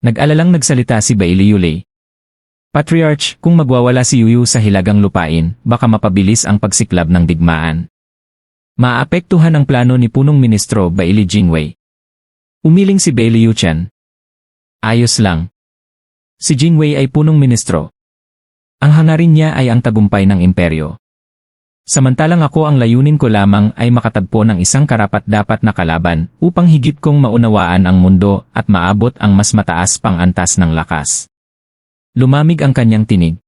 S2: Nag-alalang nagsalita si Bailiu Lei. Patriarch, kung magwawala si Yuyu sa hilagang lupain, baka mapabilis ang pagsiklab ng digmaan. Maapektuhan ang plano ni punong ministro Baili Jingwei. Umiling si Bailiu Tian. Ayos lang. Si Jingwei ay punong ministro. Ang hangarin niya ay ang tagumpay ng imperyo. Samantalang ako, ang layunin ko lamang ay makatagpo ng isang karapat-dapat na kalaban upang higit kong maunawaan ang mundo at maabot ang mas mataas pang antas ng lakas. Lumamig ang kanyang tinig.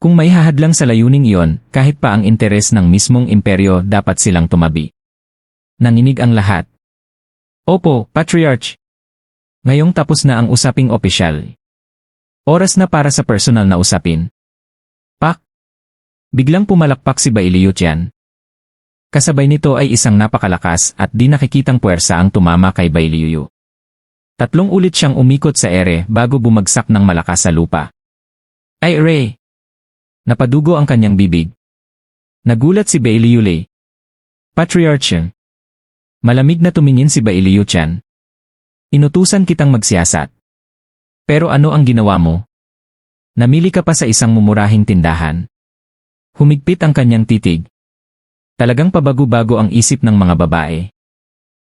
S2: Kung may hahadlang sa layuning iyon, kahit pa ang interes ng mismong imperyo, dapat silang tumabi. Nanginig ang lahat. Opo, Patriarch. Ngayong tapos na ang usaping opisyal. Oras na para sa personal na usapin. Pak! Biglang pumalakpak si Bailiu Tian. Kasabay nito ay isang napakalakas at di nakikitang puwersa ang tumama kay Bailiu. 3 ulit siyang umikot sa ere bago bumagsak ng malakas sa lupa. Ay Ray! Napadugo ang kanyang bibig. Nagulat si Bailiu Lei. Patriarch. Malamig na tumingin si Bailiu Tian. Inutusan kitang magsiyasat. Pero ano ang ginawa mo? Namili ka pa sa isang mumurahing tindahan. Humigpit ang kanyang titig. Talagang pabago-bago ang isip ng mga babae.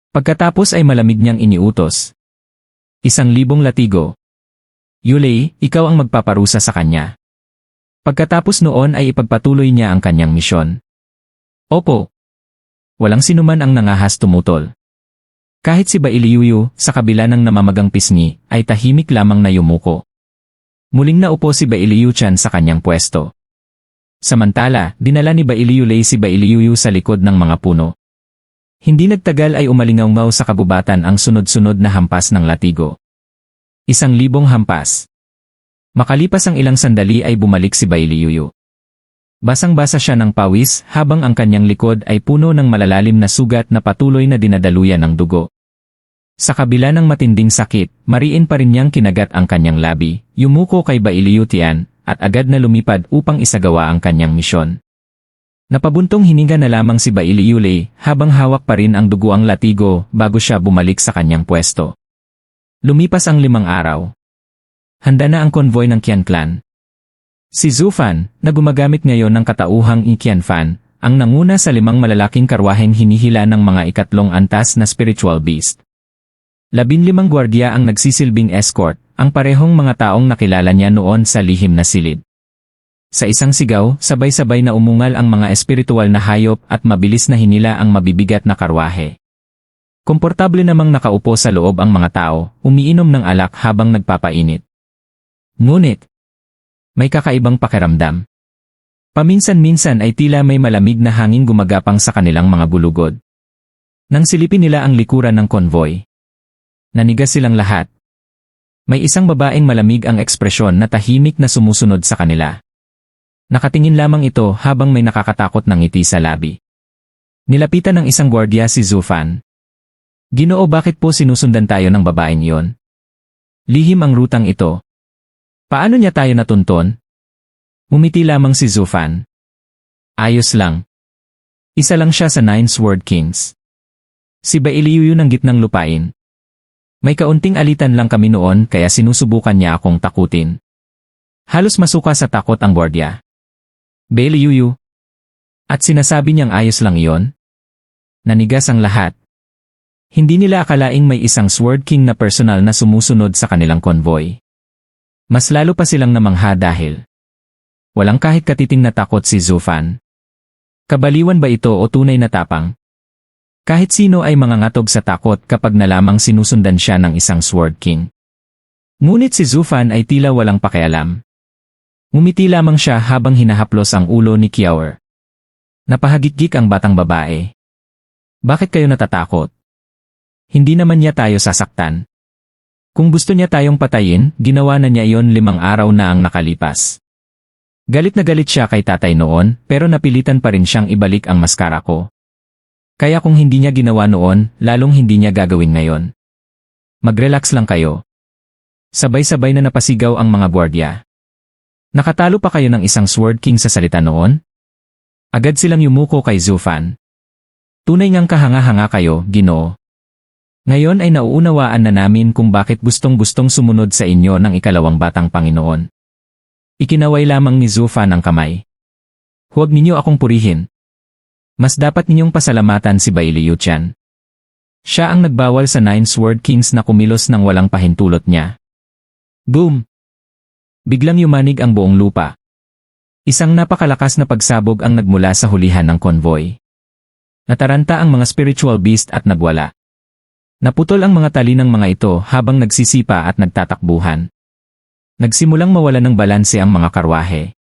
S2: Pagkatapos ay malamig niyang iniutos. 1,000 latigo. Yulei, ikaw ang magpaparusa sa kanya. Pagkatapos noon ay ipagpatuloy niya ang kanyang misyon. Opo. Walang sinuman ang nangahas tumutol. Kahit si Bailiu sa kabila ng namamagang pisngi ay tahimik lamang na yumuko. Muling naupo si Bailiu Tian sa kanyang pwesto. Samantala, dinala ni Bailiu Lei si Bailiu sa likod ng mga puno. Hindi nagtagal ay umalingaw sa kabubatan ang sunod-sunod na hampas ng latigo. 1,000 hampas. Makalipas ang ilang sandali ay bumalik si Bailiu. Basang-basa siya ng pawis habang ang kanyang likod ay puno ng malalalim na sugat na patuloy na dinadaluyan ng dugo. Sa kabila ng matinding sakit, mariin pa rin niyang kinagat ang kanyang labi, yumuko kay Bailiu Tian, at agad na lumipad upang isagawa ang kanyang misyon. Napabuntong hininga na lamang si Bailiu Lei habang hawak pa rin ang duguang latigo bago siya bumalik sa kanyang pwesto. Lumipas ang 5 araw. Handa na ang konvoy ng Qian clan. Si Zhu Fan, na gumagamit ngayon ng katauhang Qian Fan, ang nanguna sa 5 malalaking karwaheng hinihila ng mga ikatlong antas na spiritual beast. 15 gwardiya ang nagsisilbing escort, ang parehong mga taong nakilala niya noon sa lihim na silid. Sa isang sigaw, sabay-sabay na umungal ang mga espiritual na hayop at mabilis na hinila ang mabibigat na karwahe. Komportable namang nakaupo sa loob ang mga tao, umiinom ng alak habang nagpapainit. Ngunit, may kakaibang pakiramdam. Paminsan-minsan ay tila may malamig na hangin gumagapang sa kanilang mga gulugod. Nang silipin nila ang likuran ng konvoy, nanigas silang lahat. May isang babaeng malamig ang ekspresyon na tahimik na sumusunod sa kanila. Nakatingin lamang ito habang may nakakatakot na ngiti sa labi. Nilapitan ng isang gwardiya si Zhu Fan. Ginoo, bakit po sinusundan tayo ng babaeng iyon? Lihim ang rutang ito. Paano niya tayo natunton? Umiti lamang si Zhu Fan. Ayos lang. Isa lang siya sa 9 Sword Kings. Si Bailiu ng gitnang lupain. May kaunting alitan lang kami noon kaya sinusubukan niya akong takutin. Halos masuka sa takot ang gwardiya. Bailey. At sinasabi niyang ayos lang iyon? Nanigas ang lahat. Hindi nila akalaing may isang Sword King na personal na sumusunod sa kanilang konvoy. Mas lalo pa silang namangha dahil walang kahit katiting na takot si Zufan. Kabaliwan ba ito o tunay na tapang? Kahit sino ay mangangatog sa takot kapag nalamang sinusundan siya ng isang Sword King. Ngunit si Zufan ay tila walang pakialam. Ngumiti lamang siya habang hinahaplos ang ulo ni Kiawer. Napahagikik ang batang babae. Bakit kayo natatakot? Hindi naman niya tayo sasaktan. Kung gusto niya tayong patayin, ginawa na niya iyon 5 araw na ang nakalipas. Galit na galit siya kay tatay noon, pero napilitan pa rin siyang ibalik ang maskara ko. Kaya kung hindi niya ginawa noon, lalong hindi niya gagawin ngayon. Mag-relax lang kayo. Sabay-sabay na napasigaw ang mga gwardiya. Nakatalo pa kayo ng isang Sword King sa salita noon? Agad silang yumuko kay Zufan. Tunay ngang kahanga-hanga kayo, Ginoo. Ngayon ay nauunawaan na namin kung bakit gustong-gustong sumunod sa inyo ng ikalawang batang Panginoon. Ikinaway lamang ni Zufan ang kamay. Huwag ninyo akong purihin. Mas dapat ninyong pasalamatan si Bailey Yuchan. Siya ang nagbawal sa 9 Sword Kings na kumilos ng walang pahintulot niya. Boom! Biglang yumanig ang buong lupa. Isang napakalakas na pagsabog ang nagmula sa hulihan ng konvoy. Nataranta ang mga spiritual beast at nagwala. Naputol ang mga tali ng mga ito habang nagsisipa at nagtatakbuhan. Nagsimulang mawala ng balanse ang mga karwahe.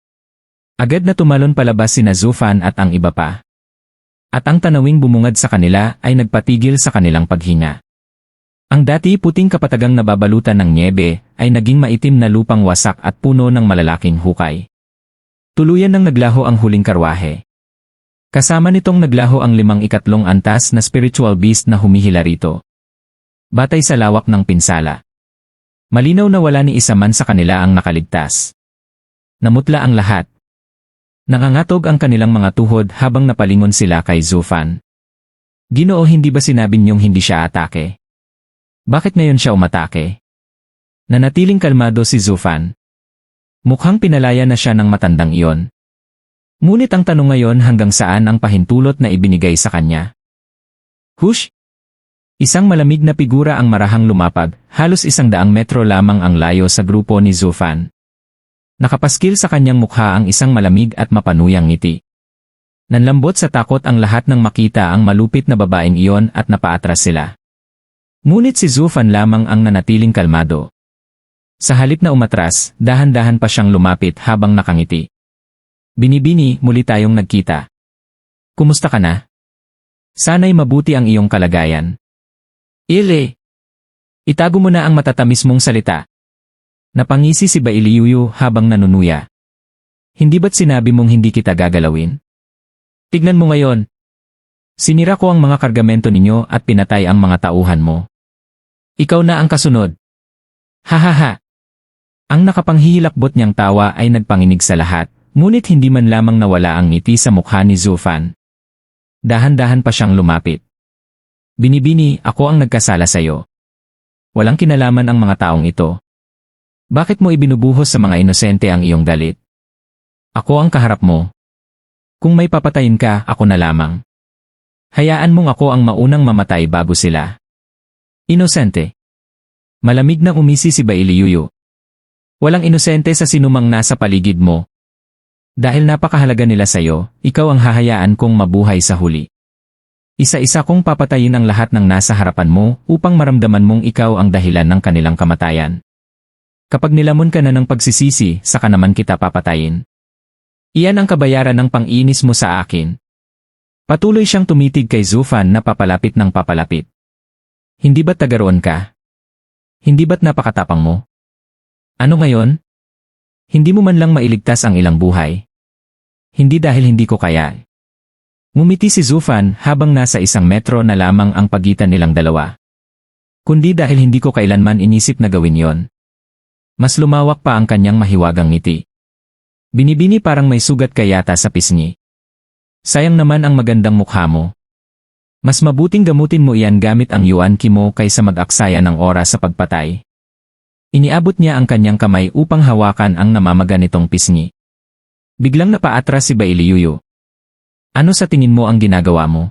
S2: Agad na tumalon palabas sina Zufan at ang iba pa. At ang tanawing bumungad sa kanila ay nagpatigil sa kanilang paghinga. Ang dati puting kapatagang nababalutan ng nyebe ay naging maitim na lupang wasak at puno ng malalaking hukay. Tuluyan nang naglaho ang huling karwahe. Kasama nitong naglaho ang 5 ikatlong antas na spiritual beast na humihila rito. Batay sa lawak ng pinsala. Malinaw na wala ni isa man sa kanila ang nakaligtas. Namutla ang lahat. Nangangatog ang kanilang mga tuhod habang napalingon sila kay Zufan. Ginoo, hindi ba sinabi niyong hindi siya atake? Bakit ngayon siya umatake? Nanatiling kalmado si Zufan. Mukhang pinalaya na siya ng matandang iyon. Ngunit ang tanong ngayon hanggang saan ang pahintulot na ibinigay sa kanya? Hush! Isang malamig na figura ang marahang lumapag, halos 100 metro lamang ang layo sa grupo ni Zufan. Nakapaskil sa kanyang mukha ang isang malamig at mapanuyang ngiti. Nanlambot sa takot ang lahat nang makita ang malupit na babaeng iyon at napaatras sila. Ngunit si Zufan lamang ang nanatiling kalmado. Sa halip na umatras, dahan-dahan pa siyang lumapit habang nakangiti. Binibini, muli tayong nagkita. Kumusta ka na? Sana'y mabuti ang iyong kalagayan. Ile! Itago mo na ang matatamis mong salita. Napangisi si Bailey habang nanunuya. Hindi ba't sinabi mong hindi kita gagalawin? Tignan mo ngayon. Sinira ko ang mga kargamento ninyo at pinatay ang mga tauhan mo. Ikaw na ang kasunod. Hahaha! Ang nakapanghihilakbot niyang tawa ay nagpanginig sa lahat, ngunit hindi man lamang nawala ang ngiti sa mukha ni Zufan. Dahan-dahan pa siyang lumapit. Binibini, ako ang nagkasala sa iyo. Walang kinalaman ang mga taong ito. Bakit mo ibinubuhos sa mga inosente ang iyong galit? Ako ang kaharap mo. Kung may papatayin ka, ako na lamang. Hayaan mong ako ang maunang mamatay bago sila. Inosente. Malamig na umisi si Bailey. Walang inosente sa sinumang nasa paligid mo. Dahil napakahalaga nila sa iyo, ikaw ang hahayaan kong mabuhay sa huli. Isa-isa kong papatayin ang lahat ng nasa harapan mo upang maramdaman mong ikaw ang dahilan ng kanilang kamatayan. Kapag nilamon ka na ng pagsisisi, saka naman kita papatayin. Iyan ang kabayaran ng pang-inis mo sa akin. Patuloy siyang tumitig kay Zufan na papalapit ng papalapit. Hindi ba't tagaroon ka? Hindi ba't napakatapang mo? Ano ngayon? Hindi mo man lang mailigtas ang ilang buhay. Hindi dahil hindi ko kaya. Ngumiti si Zufan habang nasa 1 metro na lamang ang pagitan nilang dalawa. Kundi dahil hindi ko kailanman inisip na gawin yon. Mas lumawak pa ang kanyang mahiwagang ngiti. Binibini parang may sugat ka yata sa pisngi. Sayang naman ang magandang mukha mo. Mas mabuting gamutin mo iyan gamit ang Yuan Qi mo kaysa mag-aksaya ng oras sa pagpatay. Iniabot niya ang kanyang kamay upang hawakan ang namamaga nitong pisngi. Biglang napaatras si Bai Liuyu. Ano sa tingin mo ang ginagawa mo?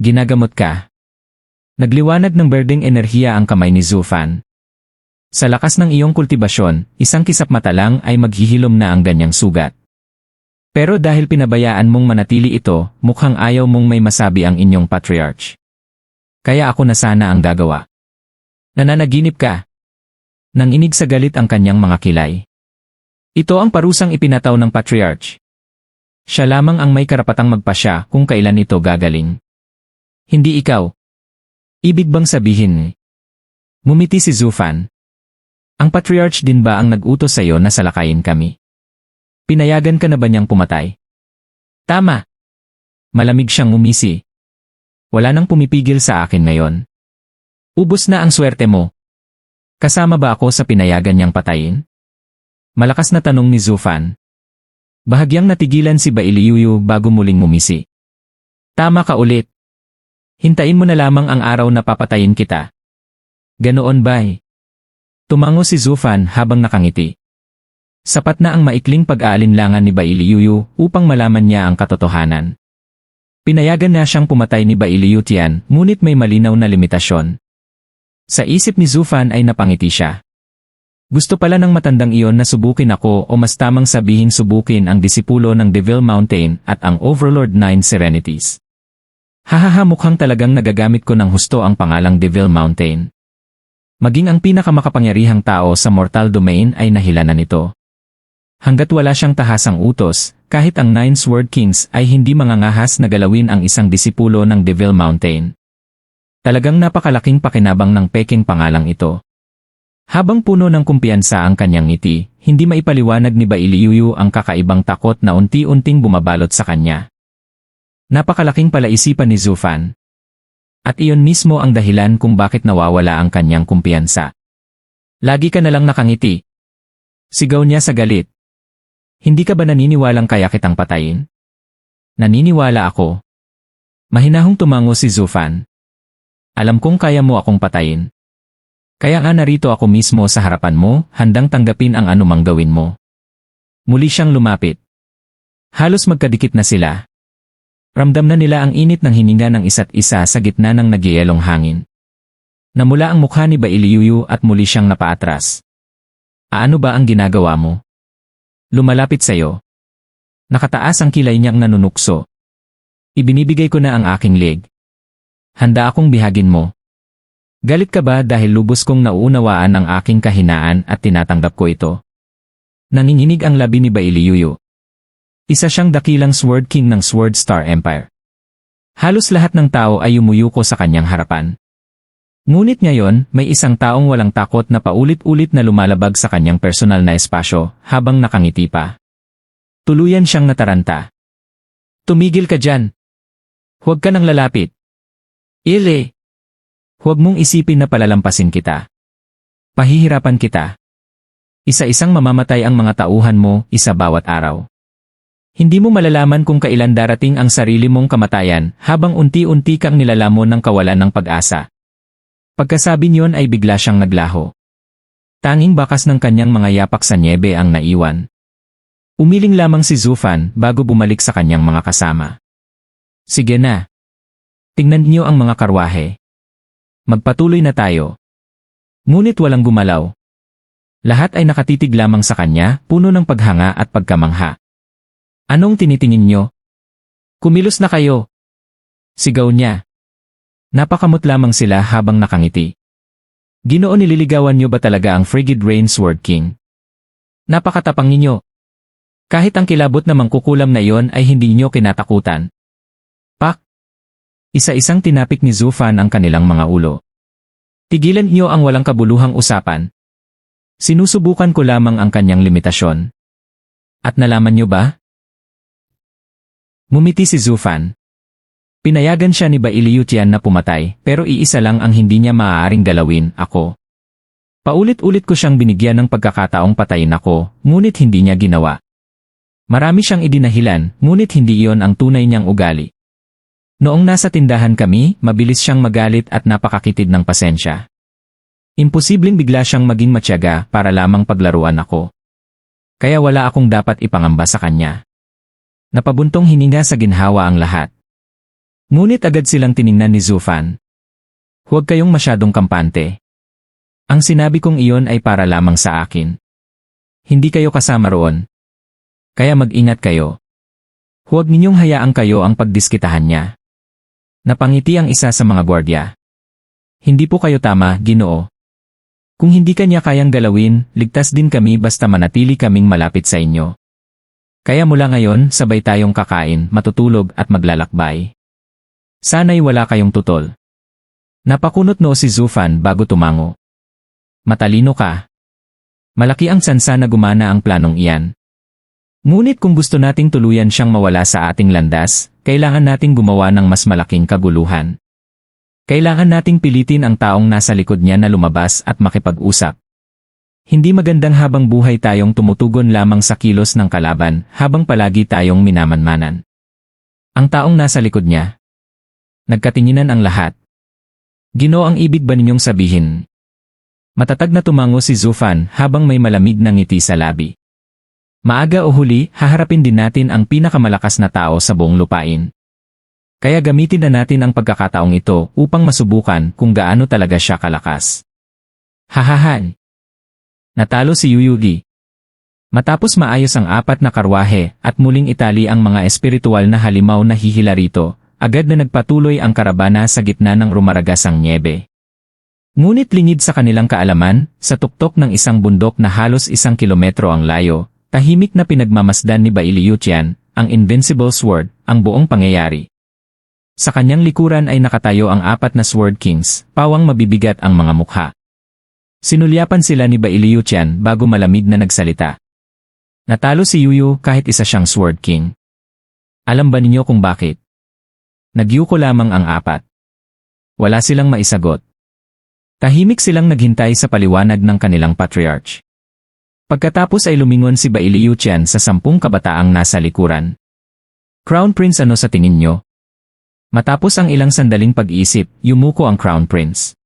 S2: Ginagamot ka. Nagliwanag ng berdeng enerhiya ang kamay ni Zhu Fan. Sa lakas ng iyong kultibasyon, isang kisap mata lang ay maghihilom na ang ganyang sugat. Pero dahil pinabayaan mong manatili ito, mukhang ayaw mong may masabi ang inyong patriarch. Kaya ako na sana ang gagawa. Nananaginip ka. Nanginig sa galit ang kanyang mga kilay. Ito ang parusang ipinataw ng patriarch. Siya lamang ang may karapatang magpasya kung kailan ito gagaling. Hindi ikaw. Ibig bang sabihin? Mumiti si Zhu Fan. Ang patriarch din ba ang nag-utos sa iyo na salakayin kami? Pinayagan ka na ba niyang pumatay? Tama. Malamig siyang umisi. Wala nang pumipigil sa akin ngayon. Ubos na ang swerte mo. Kasama ba ako sa pinayagan niyang patayin? Malakas na tanong ni Zhu Fan. Bahagyang natigilan si Bai Liuyu bago muling umisi. Tama ka ulit. Hintayin mo na lamang ang araw na papatayin kita. Ganoon ba'y? Tumango si Zhu Fan habang nakangiti. Sapat na ang maikling pag-aalinlangan ni Bai Liuyu upang malaman niya ang katotohanan. Pinayagan na siyang pumatay ni Bai Liu Tian, ngunit may malinaw na limitasyon. Sa isip ni Zhu Fan ay napangiti siya. Gusto pala ng matandang iyon na subukin ako o mas tamang sabihin subukin ang disipulo ng Devil Mountain at ang Overlord Nine Serenities. Hahaha, mukhang talagang nagagamit ko ng husto ang pangalang Devil Mountain. Maging ang pinakamakapangyarihang tao sa mortal domain ay nahilanan nito. Hanggat wala siyang tahasang utos, kahit ang Nine Sword Kings ay hindi mangangahas na galawin ang isang disipulo ng Devil Mountain. Talagang napakalaking pakinabang ng peking pangalang ito. Habang puno ng kumpiyansa ang kanyang ngiti, hindi maipaliwanag ni Bai Liuyu ang kakaibang takot na unti-unting bumabalot sa kanya. Napakalaking palaisipan ni Zhu Fan. At iyon mismo ang dahilan kung bakit nawawala ang kanyang kumpiyansa. Lagi ka nalang nakangiti. Sigaw niya sa galit. Hindi ka ba naniniwalang kaya kitang patayin? Naniniwala ako. Mahinahong tumango si Zhu Fan. Alam kong kaya mo akong patayin. Kaya nga narito ako mismo sa harapan mo, handang tanggapin ang anumang gawin mo. Muli siyang lumapit. Halos magkadikit na sila. Ramdam na nila ang init ng hininga ng isa't isa sa gitna ng nagyayelong hangin. Namula ang mukha ni Bai Liuyu at muli siyang napaatras. Ano ba ang ginagawa mo? Lumalapit sa'yo. Nakataas ang kilay niyang nanunukso. Ibinibigay ko na ang aking leg. Handa akong bihagin mo. Galit ka ba dahil lubos kong nauunawaan ang aking kahinaan at tinatanggap ko ito? Nanginginig ang labi ni Bai Liuyu. Isa siyang dakilang Sword King ng Sword Star Empire. Halos lahat ng tao ay umuyuko sa kanyang harapan. Ngunit ngayon, may isang taong walang takot na paulit-ulit na lumalabag sa kanyang personal na espasyo habang nakangiti pa. Tuluyan siyang nataranta. Tumigil ka dyan. Huwag ka nang lalapit. Ile. Huwag mong isipin na palalampasin kita. Pahihirapan kita. Isa-isang mamamatay ang mga tauhan mo, isa bawat araw. Hindi mo malalaman kung kailan darating ang sarili mong kamatayan habang unti-unti kang nilalamon ng kawalan ng pag-asa. Pagkasabi niyon ay bigla siyang naglaho. Tanging bakas ng kanyang mga yapak sa nyebe ang naiwan. Umiling lamang si Zhu Fan bago bumalik sa kanyang mga kasama. Sige na. Tingnan niyo ang mga karwahe. Magpatuloy na tayo. Ngunit walang gumalaw. Lahat ay nakatitig lamang sa kanya, puno ng paghanga at pagkamangha. Anong tinitingin niyo? Kumilos na kayo. Sigaw niya. Napakamot lamang sila habang nakangiti. Ginoo, nililigawan niyo ba talaga ang Frigid Rain Sword King? Napakatapang ninyo. Kahit ang kilabot na mangkukulam na iyon ay hindi niyo kinatakutan. Pak! Isa-isang tinapik ni Zhu Fan ang kanilang mga ulo. Tigilan niyo ang walang kabuluhang usapan. Sinusubukan ko lamang ang kanyang limitasyon. At nalaman niyo ba? Mumiti si Zhu Fan. Pinayagan siya ni Bai Liu Tian na pumatay, pero iisa lang ang hindi niya maaaring galawin, ako. Paulit-ulit ko siyang binigyan ng pagkakataong patayin ako, ngunit hindi niya ginawa. Marami siyang idinahilan, ngunit hindi iyon ang tunay niyang ugali. Noong nasa tindahan kami, mabilis siyang magalit at napakakitid ng pasensya. Imposibleng bigla siyang maging matyaga para lamang paglaruan ako. Kaya wala akong dapat ipangamba sa kanya. Napabuntong hininga sa ginhawa ang lahat. Ngunit agad silang tiningnan ni Zufan. Huwag kayong masyadong kampante. Ang sinabi kong iyon ay para lamang sa akin. Hindi kayo kasama roon. Kaya mag-ingat kayo. Huwag ninyong hayaang kayo ang pagdiskitahan niya. Napangiti ang isa sa mga gwardya. Hindi po kayo tama, Ginoo. Kung hindi kanya kayang galawin, ligtas din kami basta manatili kaming malapit sa inyo. Kaya mula ngayon, sabay tayong kakain, matutulog at maglalakbay. Sana'y wala kayong tutol. Napakunot noo si Zufan bago tumango. Matalino ka. Malaki ang tsansa na gumana ang planong iyan. Ngunit kung gusto nating tuluyan siyang mawala sa ating landas, kailangan nating gumawa ng mas malaking kaguluhan. Kailangan nating pilitin ang taong nasa likod niya na lumabas at makipag-usap. Hindi magandang habang buhay tayong tumutugon lamang sa kilos ng kalaban habang palagi tayong minamanmanan. Ang taong nasa likod niya. Nagkatinginan ang lahat. Ginoo, ang ibig ba ninyong sabihin? Matatag na tumango si Zufan habang may malamig na ngiti sa labi. Maaga o huli, haharapin din natin ang pinakamalakas na tao sa buong lupain. Kaya gamitin na natin ang pagkakataong ito upang masubukan kung gaano talaga siya kalakas. Hahaha! Natalo si Yuyugi. Matapos maayos ang 4 na karwahe at muling itali ang mga espiritual na halimaw na hihila rito, agad na nagpatuloy ang karabana sa gitna ng rumaragasang nyebe. Ngunit lingid sa kanilang kaalaman, sa tuktok ng isang bundok na halos 1 kilometro ang layo, tahimik na pinagmamasdan ni Bailiuchian, ang Invincible Sword, ang buong pangyayari. Sa kanyang likuran ay nakatayo ang 4 na Sword Kings, pawang mabibigat ang mga mukha. Sinulyapan sila ni Bailiuchian bago malamig na nagsalita. Natalo si Yuyu kahit isa siyang Sword King. Alam ba ninyo kung bakit? Nagyuko lamang ang 4. Wala silang maisagot. Tahimik silang naghintay sa paliwanag ng kanilang patriarch. Pagkatapos ay lumingon si Bailiuchian sa 10 kabataang nasa likuran. Crown Prince, ano sa tingin nyo? Matapos ang ilang sandaling pag-iisip, yumuko ang Crown Prince.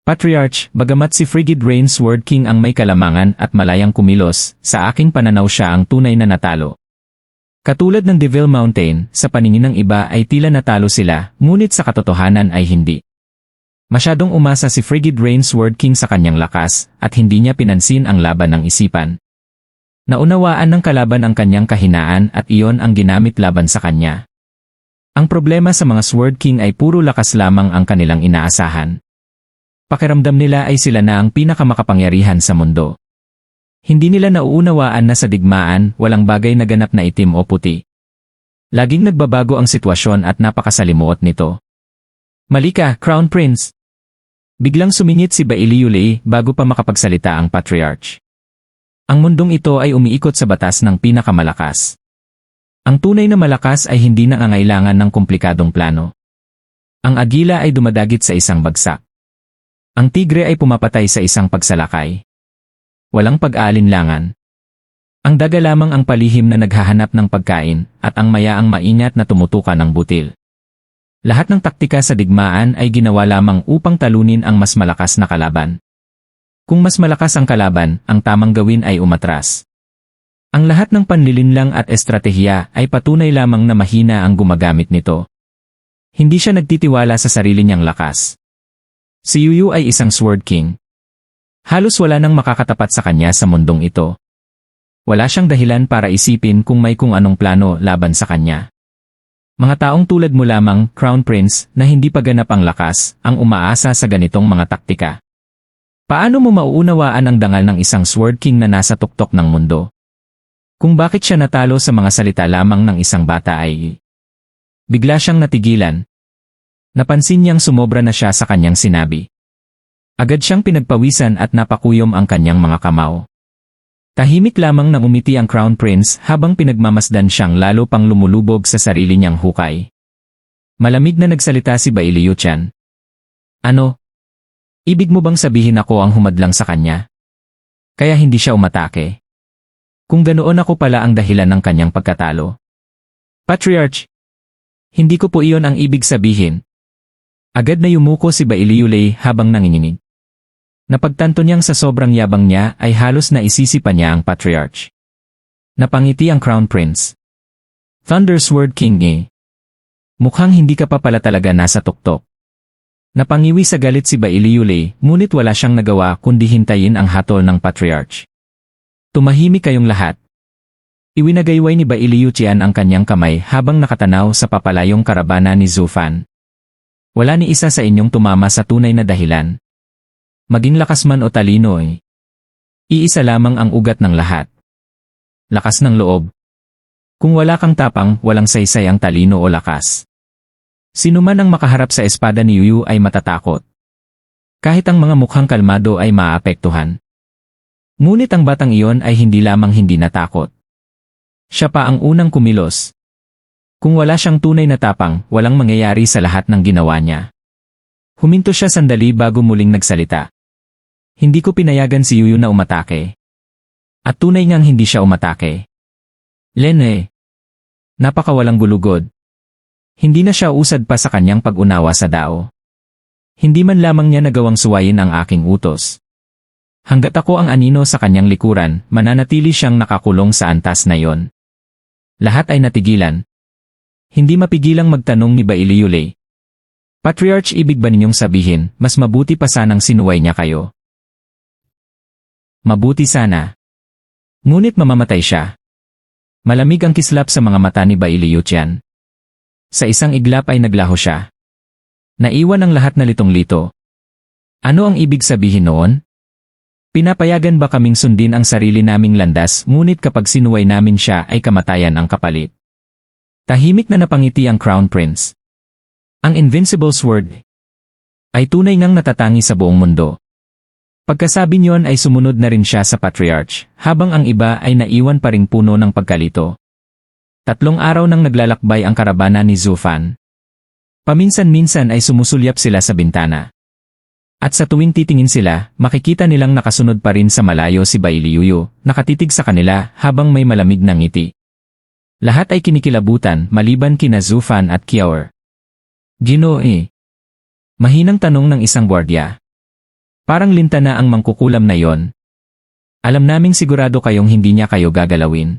S2: Patriarch, bagamat si Frigid Rain Sword King ang may kalamangan at malayang kumilos, sa aking pananaw siya ang tunay na natalo. Katulad ng Devil Mountain, sa paningin ng iba ay tila natalo sila, ngunit sa katotohanan ay hindi. Masyadong umasa si Frigid Rain Sword King sa kanyang lakas, at hindi niya pinansin ang laban ng isipan. Naunawaan ng kalaban ang kanyang kahinaan at iyon ang ginamit laban sa kanya. Ang problema sa mga Sword King ay puro lakas lamang ang kanilang inaasahan. Pakiramdam nila ay sila na ang pinakamakapangyarihan sa mundo. Hindi nila nauunawaan na sa digmaan, walang bagay na ganap na itim o puti. Laging nagbabago ang sitwasyon at napakasalimuot nito. Mali ka, Crown Prince! Biglang sumingit si Bailiulei bago pa makapagsalita ang Patriarch. Ang mundong ito ay umiikot sa batas ng pinakamalakas. Ang tunay na malakas ay hindi nangangailangan ng komplikadong plano. Ang agila ay dumadagit sa isang bagsak. Ang tigre ay pumapatay sa isang pagsalakay. Walang pag-aalinlangan. Ang daga lamang ang palihim na naghahanap ng pagkain at ang mayaang maingat na tumutukan ng butil. Lahat ng taktika sa digmaan ay ginawa lamang upang talunin ang mas malakas na kalaban. Kung mas malakas ang kalaban, ang tamang gawin ay umatras. Ang lahat ng panlilinlang at estratehiya ay patunay lamang na mahina ang gumagamit nito. Hindi siya nagtitiwala sa sarili niyang lakas. Si Yuyu ay isang Sword King. Halos wala nang makakatapat sa kanya sa mundong ito. Wala siyang dahilan para isipin kung may kung anong plano laban sa kanya. Mga taong tulad mo lamang, Crown Prince, na hindi pa ganap ang lakas, ang umaasa sa ganitong mga taktika. Paano mo mauunawaan ang dangal ng isang Sword King na nasa tuktok ng mundo? Kung bakit siya natalo sa mga salita lamang ng isang bata ay... Bigla siyang natigilan. Napansin niyang sumobra na siya sa kanyang sinabi. Agad siyang pinagpawisan at napakuyom ang kanyang mga kamao. Tahimik lamang na umiti ang Crown Prince habang pinagmamasdan siyang lalo pang lumulubog sa sarili niyang hukay. Malamig na nagsalita si Bailiuchian. Ano? Ibig mo bang sabihin ako ang humadlang sa kanya? Kaya hindi siya umatake? Kung ganoon ako pala ang dahilan ng kanyang pagkatalo. Patriarch! Hindi ko po iyon ang ibig sabihin. Agad na yumuko si Bailiulay habang nanginginig. Napagtanto niyang sa sobrang yabang niya ay halos na isisipa niya ang Patriarch. Napangiti ang Crown Prince. Thundersword King eh. Mukhang hindi ka pa pala talaga nasa tuktok. Napangiwi sa galit si Bailiulay, ngunit wala siyang nagawa kundi hintayin ang hatol ng Patriarch. Tumahimik kayong lahat. Iwinagayway ni Bailiuchian ang kanyang kamay habang nakatanaw sa papalayong karabana ni Zufan. Wala ni isa sa inyong tumama sa tunay na dahilan. Maging lakas man o talino eh. Iisa lamang ang ugat ng lahat. Lakas ng loob. Kung wala kang tapang, walang saysay ang talino o lakas. Sino man ang makaharap sa espada ni Yuyu ay matatakot. Kahit ang mga mukhang kalmado ay maapektuhan. Ngunit ang batang iyon ay hindi lamang hindi natakot. Siya pa ang unang kumilos. Kung wala siyang tunay na tapang, walang mangyayari sa lahat ng ginawa niya. Huminto siya sandali bago muling nagsalita. Hindi ko pinayagan si Yuyu na umatake. At tunay ngang hindi siya umatake. Lene. Napakawalang gulugod. Hindi na siya usad pa sa kanyang pag-unawa sa Dao. Hindi man lamang niya nagawang suwayin ang aking utos. Hanggat ako ang anino sa kanyang likuran, mananatili siyang nakakulong sa antas na yon. Lahat ay natigilan. Hindi mapigilang magtanong ni Bailiulay. Patriarch, ibig ba ninyong sabihin, mas mabuti pa sanang sinuway niya kayo? Mabuti sana. Ngunit mamamatay siya. Malamig ang kislap sa mga mata ni Bailiuchian. Sa isang iglap ay naglaho siya. Naiwan ang lahat na litong-lito. Ano ang ibig sabihin noon? Pinapayagan ba kaming sundin ang sarili naming landas ngunit kapag sinuway namin siya ay kamatayan ang kapalit? Tahimik na napangiti ang Crown Prince. Ang Invincible Sword ay tunay ngang natatangi sa buong mundo. Pagkasabi niyon ay sumunod na rin siya sa Patriarch, habang ang iba ay naiwan pa ring puno ng pagkalito. 3 araw nang naglalakbay ang karabana ni Zufan. Paminsan-minsan ay sumusulyap sila sa bintana. At sa tuwing titingin sila, makikita nilang nakasunod pa rin sa malayo si Bailiuyu, nakatitig sa kanila habang may malamig na ngiti. Lahat ay kinikilabutan maliban kina Zufan at Kiaor. Ginoo eh. Mahinang tanong ng isang gwardiya. Parang linta na ang mangkukulam na yon. Alam naming sigurado kayong hindi niya kayo gagalawin.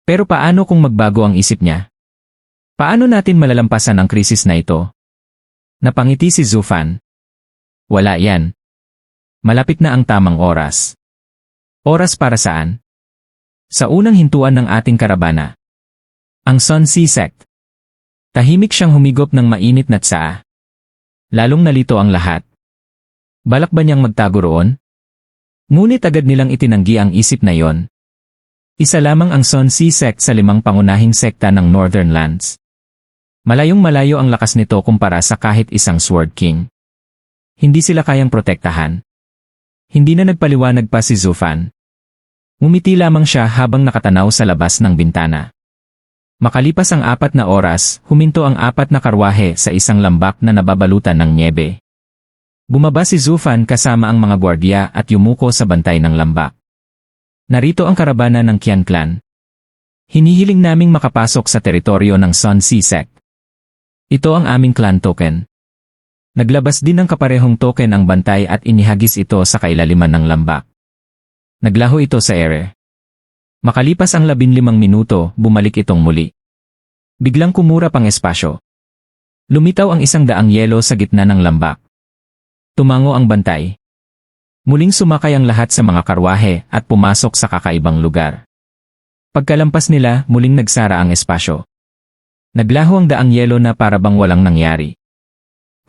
S2: Pero paano kung magbago ang isip niya? Paano natin malalampasan ang krisis na ito? Napangiti si Zufan. Wala yan. Malapit na ang tamang oras. Oras para saan? Sa unang hintuan ng ating karabana. Ang Sun Sea Sect. Tahimik siyang humigop ng mainit na tsaa. Lalong nalito ang lahat. Balak ba niyang magtago roon? Ngunit agad nilang itinanggi ang isip na yon. Isa lamang ang Sun Sea Sect sa 5 pangunahing sekta ng Northern Lands. Malayong malayo ang lakas nito kumpara sa kahit isang Sword King. Hindi sila kayang protektahan. Hindi na nagpaliwanag pa si Zufan. Ngumiti lamang siya habang nakatanaw sa labas ng bintana. Makalipas ang 4 na oras, huminto ang 4 na karwahe sa isang lambak na nababalutan ng nyebe. Bumaba si Zufan kasama ang mga gwardiya at yumuko sa bantay ng lambak. Narito ang karabana ng Qian Clan. Hinihiling naming makapasok sa teritoryo ng Sun Sea Sect. Ito ang aming clan token. Naglabas din ng kaparehong token ang bantay at inihagis ito sa kailaliman ng lambak. Naglaho ito sa ere. Makalipas ang 15 minuto, bumalik itong muli. Biglang kumurap ang espasyo. Lumitaw ang 100 yelo sa gitna ng lambak. Tumango ang bantay. Muling sumakay ang lahat sa mga karwahe at pumasok sa kakaibang lugar. Pagkalampas nila, muling nagsara ang espasyo. Naglaho ang 100 yelo na parabang walang nangyari.